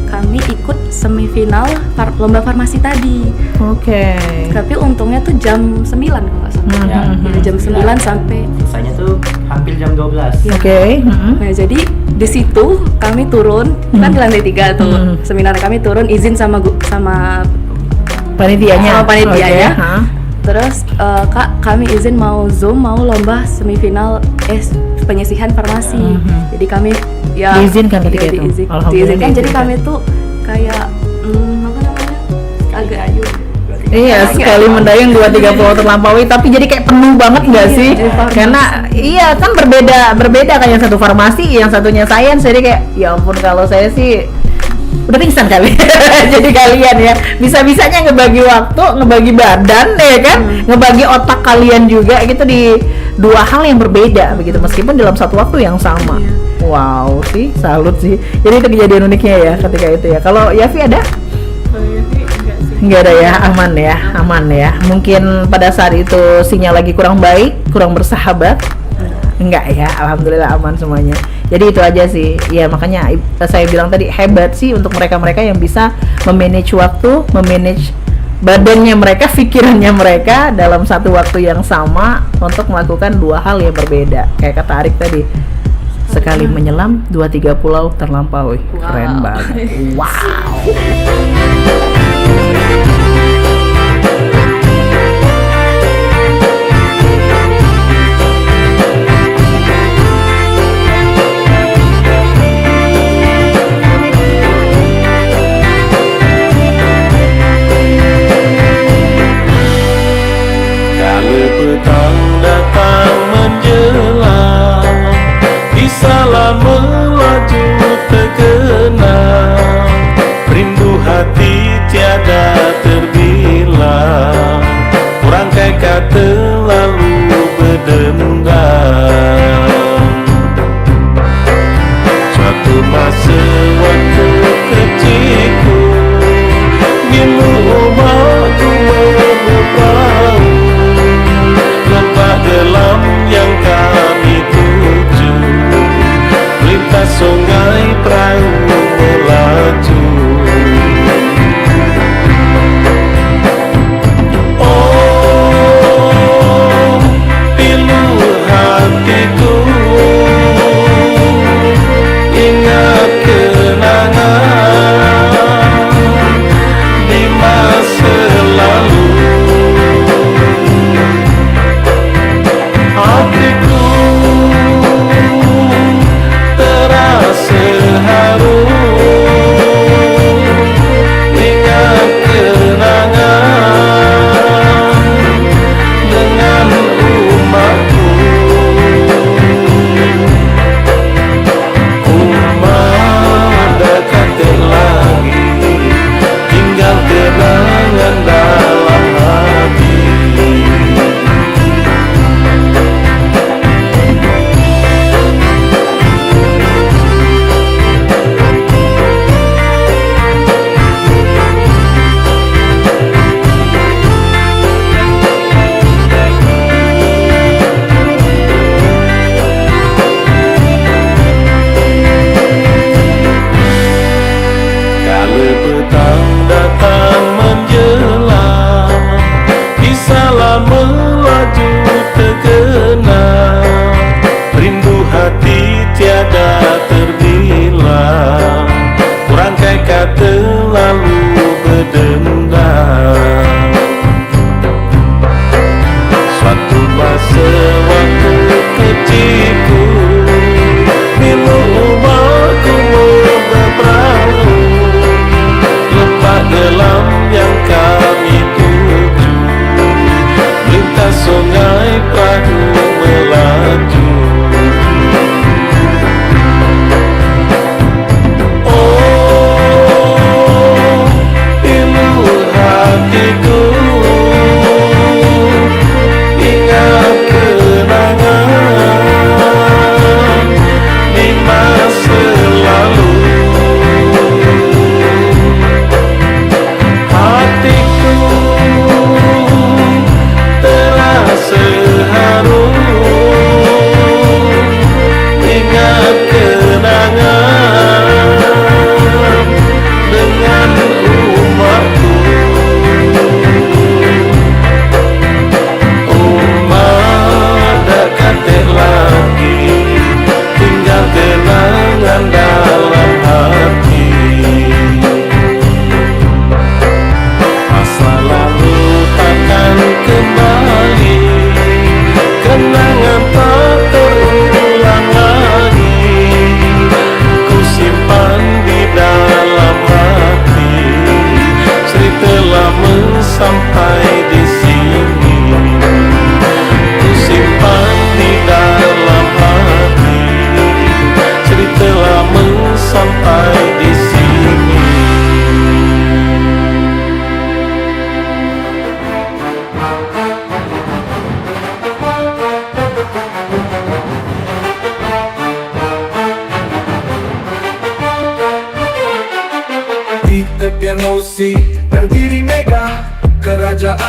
kami ikut semifinal lomba farmasi tadi. Oke. Tapi untungnya tuh jam 9 kalau nggak salah. Dari jam 9 sampai Selesainya tuh hampir jam 12. Oke. Nah, jadi di situ kami turun kan di lantai 3 tuh. Seminar kami turun izin sama Panitianya. sama panitianya. Oke, Terus Kak, kami izin mau Zoom, mau lomba semifinal penyisihan farmasi. Jadi kami ya Diizinkan ketika itu? Alhamdulillah diizinkan. Jadi diizinkan. kami tuh kayak apa namanya? Agak Iya, sekali mendayung 2-3 pulau terlampaui, tapi jadi kayak penuh banget nggak sih? jadi farmasi. Karena iya kan berbeda kan, yang satu farmasi, yang satunya sains. Jadi kayak ya ampun, kalau saya sih udah pingsan kali. Jadi kalian ya bisa-bisanya ngebagi waktu, ngebagi badan ya kan, ngebagi otak kalian juga gitu di dua hal yang berbeda begitu, meskipun dalam satu waktu yang sama. Wow sih, salut sih. Jadi itu kejadian uniknya ya ketika itu ya. Kalau Yafi ada? Enggak ada ya, aman ya. Mungkin pada saat itu sinyal lagi kurang baik, kurang bersahabat. Enggak ya, alhamdulillah aman semuanya. Jadi itu aja sih. Ya makanya saya bilang tadi hebat sih untuk mereka-mereka yang bisa memanage waktu, memanage badannya mereka, pikirannya mereka dalam satu waktu yang sama untuk melakukan dua hal yang berbeda. Kayak kata Arik tadi, sekali menyelam 2-3 pulau terlampaui. Keren banget. Wow. Kala petang datang menjelang, di salam melaju terkenang, rindu hati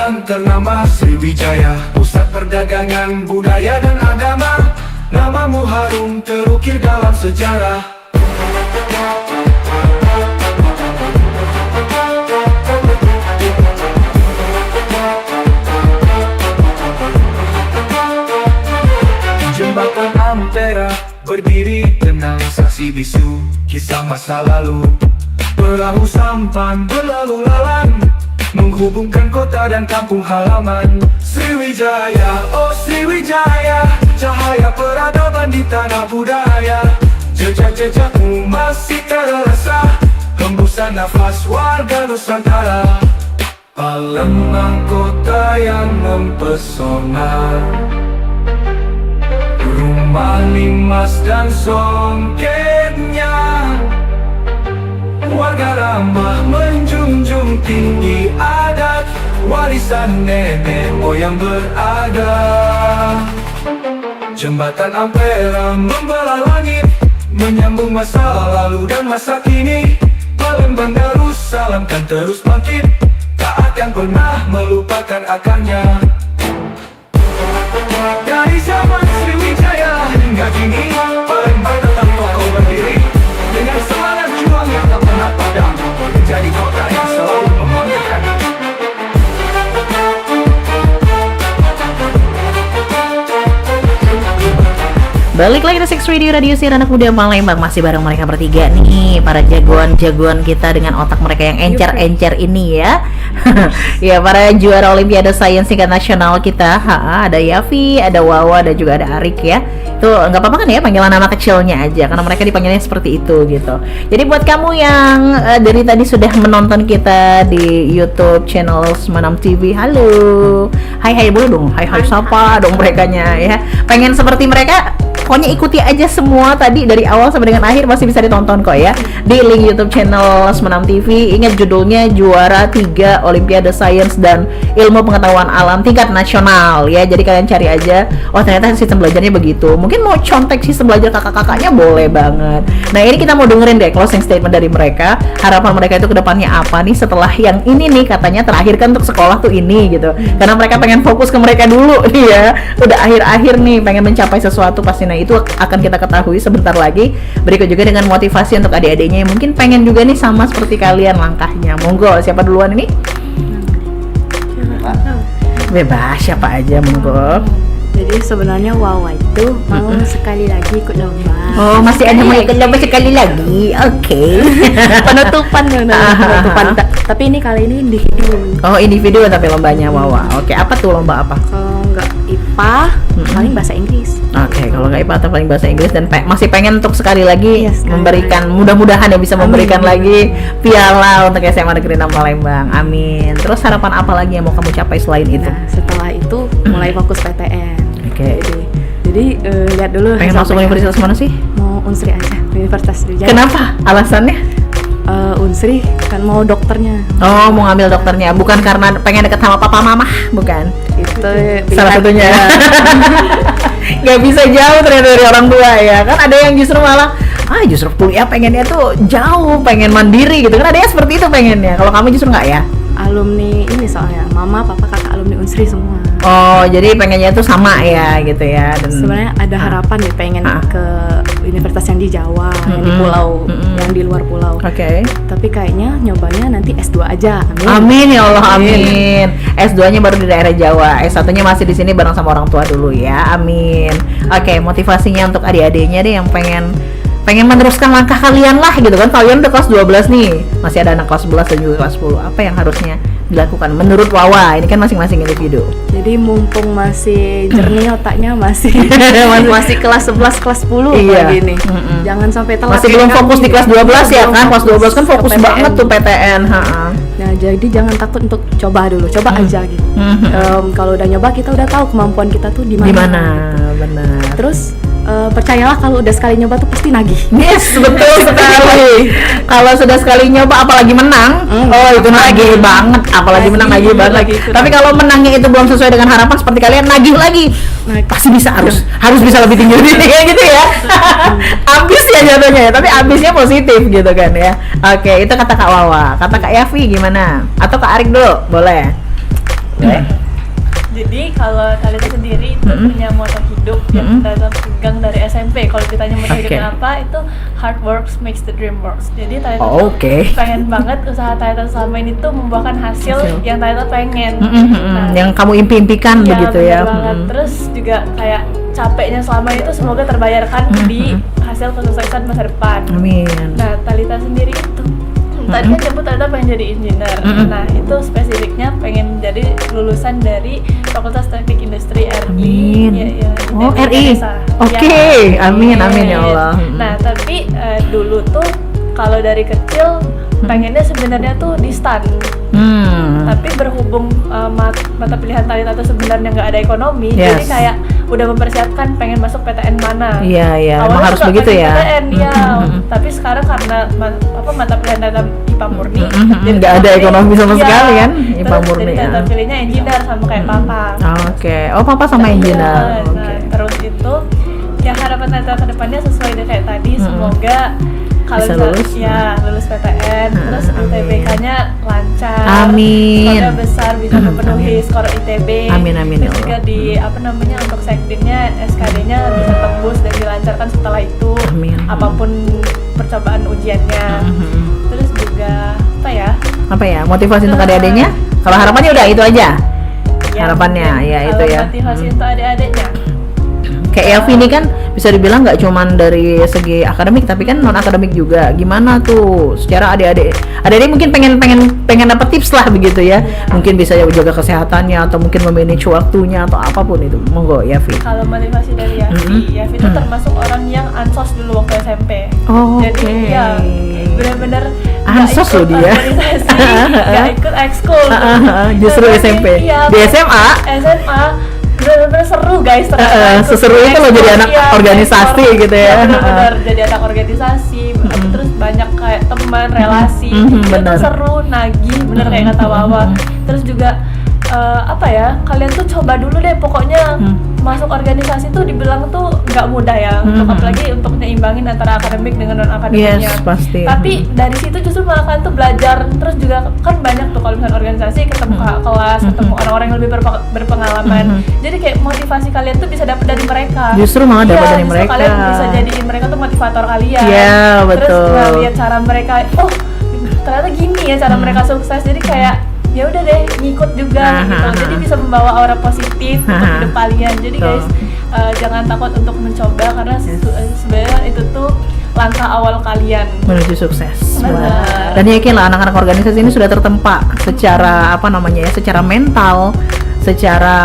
jalan ternama Sriwijaya, pusat perdagangan budaya dan agama. Namamu harum terukir dalam sejarah. Jembatan Ampera berdiri tenang saksi bisu kisah masa lalu. Perahu sampan berlalu lalang menghubungkan kota dan kampung halaman. Sriwijaya, oh Sriwijaya, cahaya peradaban di tanah budaya. Jejak-jejakmu masih terasa, hembusan nafas warga Nusantara. Palembang kota yang mempesona, rumah limas dan songketnya. Warga ramah menjunjung tinggi adat, warisan nenek moyang berada. Jembatan Ampera membelah langit, menyambung masa lalu dan masa kini. Palembang Darussalam kan terus bangkit, tak akan pernah melupakan akarnya. Dari zaman Sriwijaya hingga kini, Palembang tetap kokoh berdiri dengan semangat juang yang tak pernah padam, menjadi kota yang selalu membanggakan. Balik lagi di Six Radio, Radio Siar Anak Muda Palembang. Masih bareng mereka bertiga nih, para jagoan-jagoan kita dengan otak mereka yang encer-encer ini ya. Ya, para juara Olimpiade Sains tingkat nasional kita. Ada Yafi, ada Wawa, dan juga ada Arik ya. Itu nggak apa-apa kan ya, panggilan nama kecilnya aja, karena mereka dipanggilnya seperti itu gitu. Jadi buat kamu yang dari tadi sudah menonton kita di YouTube channel Semanam TV, halo. Hai boleh dong, hai sapa dong merekanya ya. Pengen seperti mereka? Pokoknya ikuti aja semua tadi dari awal sampai dengan akhir, masih bisa ditonton kok ya di link YouTube channel Semenam TV. Ingat judulnya juara 3 Olimpiade Sains dan Ilmu Pengetahuan Alam tingkat nasional ya. Jadi kalian cari aja. Oh ternyata sistem belajarnya begitu. Mungkin mau contek sistem belajar kakak-kakaknya boleh banget. Nah ini kita mau dengerin deh closing statement dari mereka. Harapan mereka itu kedepannya apa nih setelah yang ini nih, katanya terakhir kan untuk sekolah tuh ini gitu. Karena mereka pengen fokus ke mereka dulu nih ya. Udah akhir-akhir nih pengen mencapai sesuatu pasti. Nah itu akan kita ketahui sebentar lagi. Berikut juga dengan motivasi untuk adik-adiknya yang mungkin pengen juga nih sama seperti kalian langkahnya. Monggo, siapa duluan ini? Bebas, siapa aja, monggo. Jadi sebenarnya Wawa itu mau sekali lagi ikut lomba. Oh, masih ada mau ikut lomba sekali lagi. Oke. Penutupan. Tapi ini kali ini individu. Oh, individu tapi lombanya Wawa. Oke, apa tuh lomba apa? Kalau nggak IPA, paling bahasa Inggris. Oke, kalau nggak IPA atau paling bahasa Inggris dan masih pengen untuk sekali lagi memberikan, mudah-mudahan ya bisa memberikan lagi piala untuk SMA Negeri 6 Palembang. Amin. Terus harapan apa lagi yang mau kamu capai selain itu? Nah, setelah itu mulai fokus PTN. Oke. Jadi lihat dulu. Pengen masuk universitas mana sih? Mau Unsri aja, Universitas Sriwijaya. Kenapa? Alasannya? Unsri kan mau dokternya. Oh, mau ngambil dokternya, bukan karena pengen deket sama papa mama, bukan? Itu salah satunya. Gak bisa jauh ternyata dari orang tua ya. Kan ada yang justru malah justru kuliah pengennya tuh jauh, pengen mandiri gitu kan, ada yang seperti itu pengennya. Kalau kamu justru nggak ya? Alumni ini soalnya mama, papa, kakak alumni Unsri semua. Oh, jadi pengennya tuh sama ya gitu ya. Dan sebenarnya ada harapan deh pengen ke universitas yang di Jawa, yang di pulau, yang di luar pulau. Oke. Tapi kayaknya nyobanya nanti S2 aja. Amin. Amin ya Allah, amin. S2-nya baru di daerah Jawa, S1-nya masih di sini bareng sama orang tua dulu ya. Amin. Oke, motivasinya untuk adik-adiknya deh yang pengen meneruskan langkah kalian lah gitu kan. Kalian udah kelas 12 nih, masih ada anak kelas 11 dan juga kelas 10. Apa yang harusnya dilakukan menurut Wawa? Ini kan masing-masing individu. Jadi mumpung masih jernih otaknya, masih kelas 11, kelas 10 lagi nih. Jangan sampai telat. Masih belum fokus di kelas 12 ya kan? Kelas 12 kan fokus banget tuh PTN. Nah, jadi jangan takut untuk coba dulu, coba aja gitu. Kalau udah nyoba kita udah tahu kemampuan kita tuh di mana. Benar. Terus percayalah kalau udah sekali nyoba tuh pasti nagih. Yes, betul sekali. Kalau sudah sekali nyoba apalagi menang, itu nagih banget. Apalagi menang nagih banget. Tapi kalau menangnya itu belum sesuai dengan harapan seperti kalian, nagih lagi. Pasti bisa, harus bisa lebih tinggi kayak gitu ya. Ambis ya jatuhnya ya, tapi ambisnya positif gitu kan ya. Oke, itu kata Kak Wawa. Kata Kak Yafi gimana? Atau Kak Arik dulu, boleh? Jadi kalau Talita sendiri itu punya moto hidup yang Talita pegang dari SMP. Kalau ditanya moto hidupnya apa, itu hard works makes the dream works. Jadi Talita pengen banget usaha Talita selama ini tuh membuahkan hasil yang Talita pengen. Nah, yang kamu impi-impikan begitu ya. Terus juga kayak capeknya selama itu semoga terbayarkan di hasil kesuksesan masa depan. Amin. Nah, Talita sendiri itu tadi kan nyebut Talita pengen jadi engineer. Nah, itu spesifiknya pengen jadi lulusan dari Fakultas Teknik Industri RI. Amin. Ya, RI. Oke. Amin ya Allah. Nah, tapi dulu tuh kalau dari kecil pengennya sebenarnya tuh di STAN. Tapi berhubung mata pilihan Talita tuh sebenarnya nggak ada ekonomi, jadi kayak udah mempersiapkan pengen masuk PTN mana. Iya, emang harus begitu ya. PTN, tapi sekarang karena mata pilihan Talita IPA murni, jadi nggak ada ekonomi sama sekali kan, IPA murni. Jadi Talita pilihnya engineer sama kayak papa. Oke. Oh, papa sama engineer. Nah, terus itu ya harapan Talita ke depannya sesuai dengan kayak tadi, semoga kalau bisa lulus PTN, terus UTBK-nya lancar, skornya besar, bisa memenuhi skor ITB. Amin terus juga di untuk sekdinnya, SKD-nya bisa tembus dan dilancarkan setelah itu. Apapun percobaan ujiannya. Terus juga apa ya motivasi untuk adik-adiknya? Kalau harapannya udah itu aja. Harapannya ya itu ya. Motivasi untuk adik-adiknya. Kayak Elvi ini kan bisa dibilang nggak cuman dari segi akademik tapi kan non akademik juga. Gimana tuh secara adik-adik mungkin pengen dapat tips lah begitu ya. Mungkin bisa jaga kesehatannya atau mungkin memanage waktunya atau apapun itu. Monggo Yafi. Kalau motivasi dari Yafi itu termasuk orang yang ansos dulu waktu SMP. Jadi ya benar-benar ansos loh dia. Nggak ikut ekskul. Justru SMP. Di SMA bener-bener seru guys seseru itu loh jadi anak organisasi gitu ya. Bener-bener jadi anak organisasi terus banyak kayak teman relasi itu seru nagih bener kayak kata Wawa. Terus juga kalian tuh coba dulu deh pokoknya masuk organisasi tuh dibilang tuh nggak mudah ya apalagi untuk nyeimbangin antara akademik dengan non akademiknya. Pasti. Tapi dari situ justru malah kalian tuh belajar terus juga kan banyak tuh kalau misalnya organisasi ketemu kakak kelas ketemu orang-orang yang lebih berpengalaman jadi kayak motivasi kalian tuh bisa dapat dari mereka. Justru malah dapat dari mereka. Kalian bisa jadiin mereka tuh motivator kalian. Betul. Terus lihat cara mereka ternyata gini ya cara mereka sukses jadi kayak ya udah deh ngikut juga gitu. Jadi bisa membawa aura positif untuk hidup kalian. Jadi guys jangan takut untuk mencoba karena sebenarnya itu tuh langkah awal kalian menuju sukses. Dan yakinlah anak-anak organisasi ini sudah tertempa secara secara mental, secara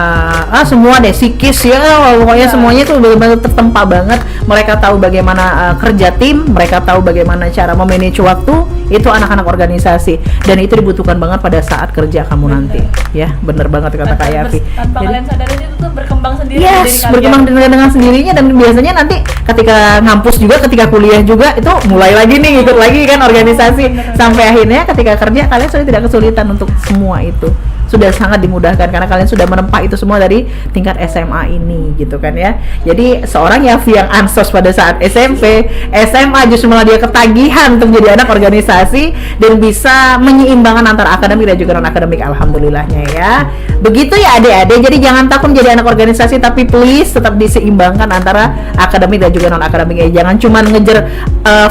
semua deh psikis ya pokoknya semuanya itu benar-benar tertempa banget. Mereka tahu bagaimana kerja tim, mereka tahu bagaimana cara memanage waktu. Itu anak-anak organisasi dan itu dibutuhkan banget pada saat kerja kamu nanti ya. Bener banget kata Kak Yafi. Tanpa kalian sadari itu tuh berkembang sendiri. Berkembang dengan sendirinya dan biasanya nanti ketika ngampus juga ketika kuliah juga itu mulai lagi nih ikut lagi kan organisasi sampai akhirnya ketika kerja kalian sudah tidak kesulitan untuk semua itu. Sudah sangat dimudahkan karena kalian sudah menempa itu semua dari tingkat SMA ini gitu kan ya. Jadi seorang Yafi yang ansos pada saat SMP, SMA justru malah dia ketagihan untuk menjadi anak organisasi dan bisa menyeimbangkan antara akademik dan juga non akademik. Alhamdulillahnya ya. Begitu ya adik-adik. Jadi jangan takut menjadi anak organisasi tapi please tetap diseimbangkan antara akademik dan juga non akademik ya. Jangan cuma ngejar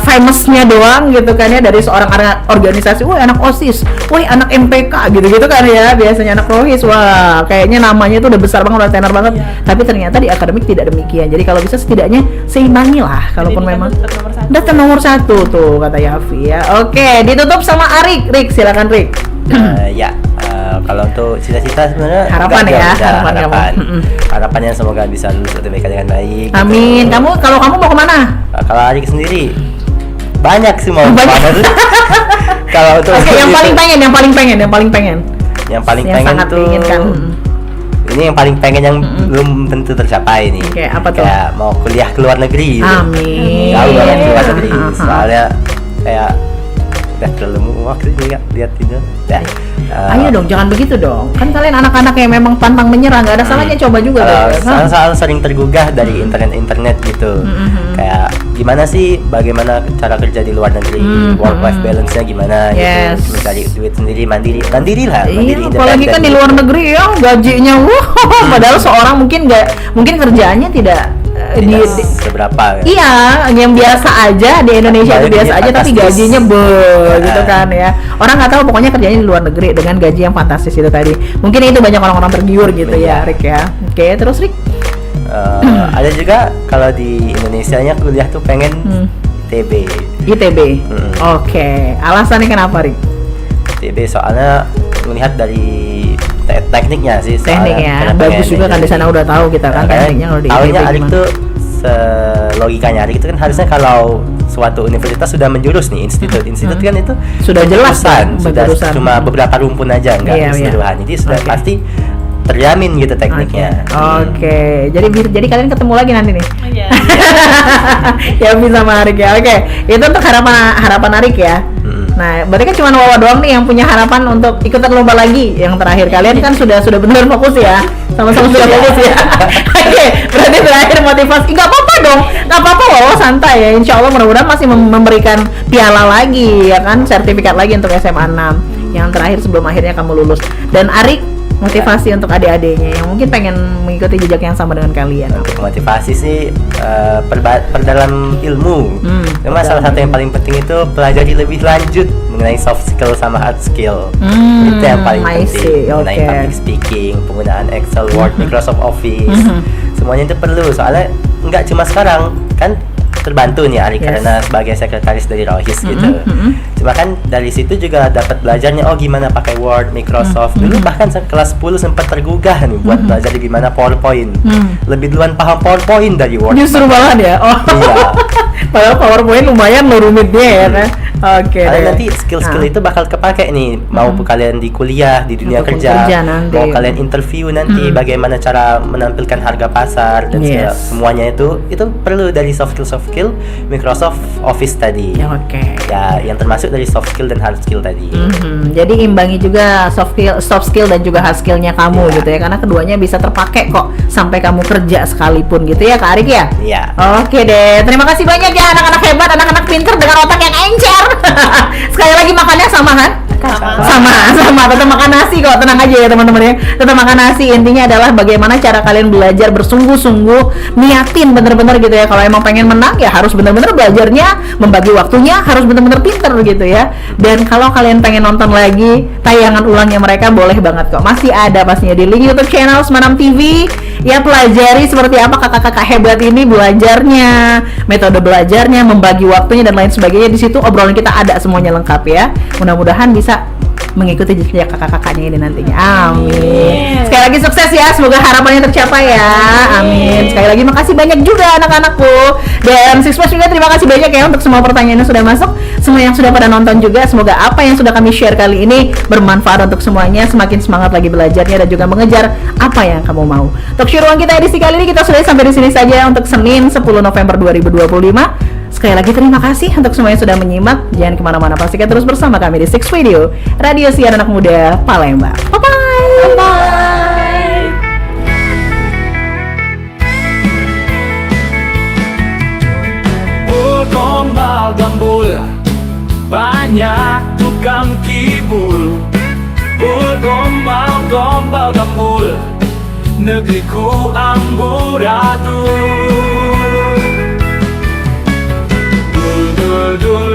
famousnya doang gitu kan ya dari seorang anak organisasi. Woi anak OSIS, woi anak MPK gitu-gitu kan ya. Biasanya anak rohis, wah kayaknya namanya tuh udah besar banget, udah tenar banget. Tapi ternyata di akademik tidak demikian. Jadi kalau bisa setidaknya seimbangi lah. Kalaupun memang udah nomor satu tuh kata Yafi ya. Oke, ditutup sama Arik. Rick, silakan Rick. Kalau untuk cita-cita sebenarnya harapannya semoga bisa lulus UTBK dengan baik. Amin. Gitu. Kalau kamu mau kemana? Kalau Arik sendiri banyak sih mau kemana. Kalau untuk yang paling pengen yang sangat tuh ini yang paling pengen yang belum tentu tercapai nih. Apa tuh? Kayak mau kuliah ke luar negeri gitu. Amin. Jauh banget ke luar negeri. Soalnya kayak udah terlalu waktu juga lihat itu. Ayo dong, jangan begitu dong. Kan kalian anak-anak yang memang pantang menyerah, nggak ada salahnya coba juga. Soal sering tergugah dari internet gitu. Kayak gimana sih, bagaimana cara kerja di luar negeri, work life balance-nya gimana gitu, mencari duit sendiri, mandiri lah, mandiri independen. Apalagi kan di luar negeri ya gajinya, padahal seorang mungkin kerjaannya tidak seberapa. Iya, yang biasa aja di Indonesia itu biasa aja, tapi gajinya gitu kan ya. Orang nggak tahu pokoknya kerjanya di luar negeri dengan gaji yang fantastis itu tadi. Mungkin itu banyak orang-orang tergiur gitu ya, Rick ya. Oke, terus Rick? Ada juga kalau di Indonesianya kuliah tuh pengen ITB. Oke. Alasannya kenapa, Rick? ITB soalnya melihat dari tekniknya sih. Tekniknya bagus juga kan, di sana udah tahu kita kan tekniknya kalau di ITB. Arik tuh logikanya Arik itu kan harusnya kalau suatu universitas sudah menjurus nih, institut kan itu sudah jelas kan, sudah cuma beberapa rumpun aja, enggak keseluruhan. Jadi sudah pasti terjamin gitu tekniknya. Oke. Jadi kalian ketemu lagi nanti nih. Iya. Ya bisa sama Arik ya. Oke. Itu untuk harapan Arik ya. Nah, berarti kan cuma Wawa doang nih yang punya harapan untuk ikutan lomba lagi. Yang terakhir kalian kan sudah benar fokus ya. Sama-sama sudah fokus ya. Oke, berarti terakhir motivasi. Enggak apa-apa dong. Enggak apa-apa, Wawa santai ya. Insya Allah mudah-mudahan masih memberikan piala lagi ya kan, sertifikat lagi untuk SMA 6. Yang terakhir sebelum akhirnya kamu lulus. Dan Arik, motivasi untuk adik-adiknya yang mungkin pengen mengikuti jejak yang sama dengan kalian. Untuk motivasi sih perdalam ilmu. Cuma salah satu yang paling penting itu pelajari lebih lanjut mengenai soft skill sama hard skill. Itu yang paling penting. Mengenai public speaking, penggunaan Excel, Word, Microsoft Office. Semuanya itu perlu, soalnya nggak cuma sekarang kan terbantu nih Ari karena sebagai sekretaris dari Rohis gitu. Cuma kan dari situ juga dapat belajarnya gimana pakai Word, Microsoft. Dulu bahkan kelas 10 sempat tergugah nih buat belajar gimana PowerPoint. Lebih duluan paham PowerPoint dari Word. Justru banget ya. Iya. Padahal PowerPoint lumayan loh rumitnya ya kan. Oke. Karena nanti skill-skill itu bakal kepake nih, mau kalian di kuliah, di dunia kerja mau kalian interview nanti bagaimana cara menampilkan harga pasar dan semuanya itu perlu dari soft skill Microsoft Office tadi. Oke. Ya, yang termasuk dari soft skill dan hard skill tadi. Jadi imbangi juga soft skill dan juga hard skillnya kamu gitu ya, karena keduanya bisa terpakai kok sampai kamu kerja sekalipun gitu ya Kak Arik ya. Iya. Oke deh, terima kasih banyak ya anak-anak hebat, anak-anak pinter dengan otak yang encer. Sekali lagi makannya sama kan? Sama, tetap makan nasi kok, tenang aja ya teman-teman ya. Tetap makan nasi, intinya adalah bagaimana cara kalian belajar bersungguh-sungguh, niatin bener-bener gitu ya. Kalau emang pengen menang ya harus bener-bener belajarnya, membagi waktunya harus bener-bener pinter gitu ya. Dan kalau kalian pengen nonton lagi tayangan ulangnya mereka, boleh banget kok, masih ada pastinya di link YouTube channel Semanam TV. Ya, pelajari seperti apa kakak-kakak hebat ini belajarnya, metode belajarnya, membagi waktunya dan lain sebagainya. Di situ obrolan kita ada semuanya lengkap ya. Mudah-mudahan bisa mengikuti jejak kakak-kakaknya ini nantinya. Amin. Sekali lagi sukses ya, semoga harapannya tercapai ya. Amin. Sekali lagi makasih banyak juga anak-anakku. Dan Sixpers juga terima kasih banyak ya untuk semua pertanyaan yang sudah masuk, semua yang sudah pada nonton juga. Semoga apa yang sudah kami share kali ini bermanfaat untuk semuanya, semakin semangat lagi belajarnya dan juga mengejar apa yang kamu mau. Talk show ruang kita edisi kali ini kita sudah sampai di sini saja untuk Senin 10 November 2025. Sekali lagi terima kasih untuk semua yang sudah menyimak. Jangan kemana-mana, pastikan terus bersama kami di Six Radio, Radio Siar Anak Muda Palembang. Bye-bye. Bye-bye. Gombal gambul, banyak tukang kibul. Gombal gambul, negeriku amburadul. Dul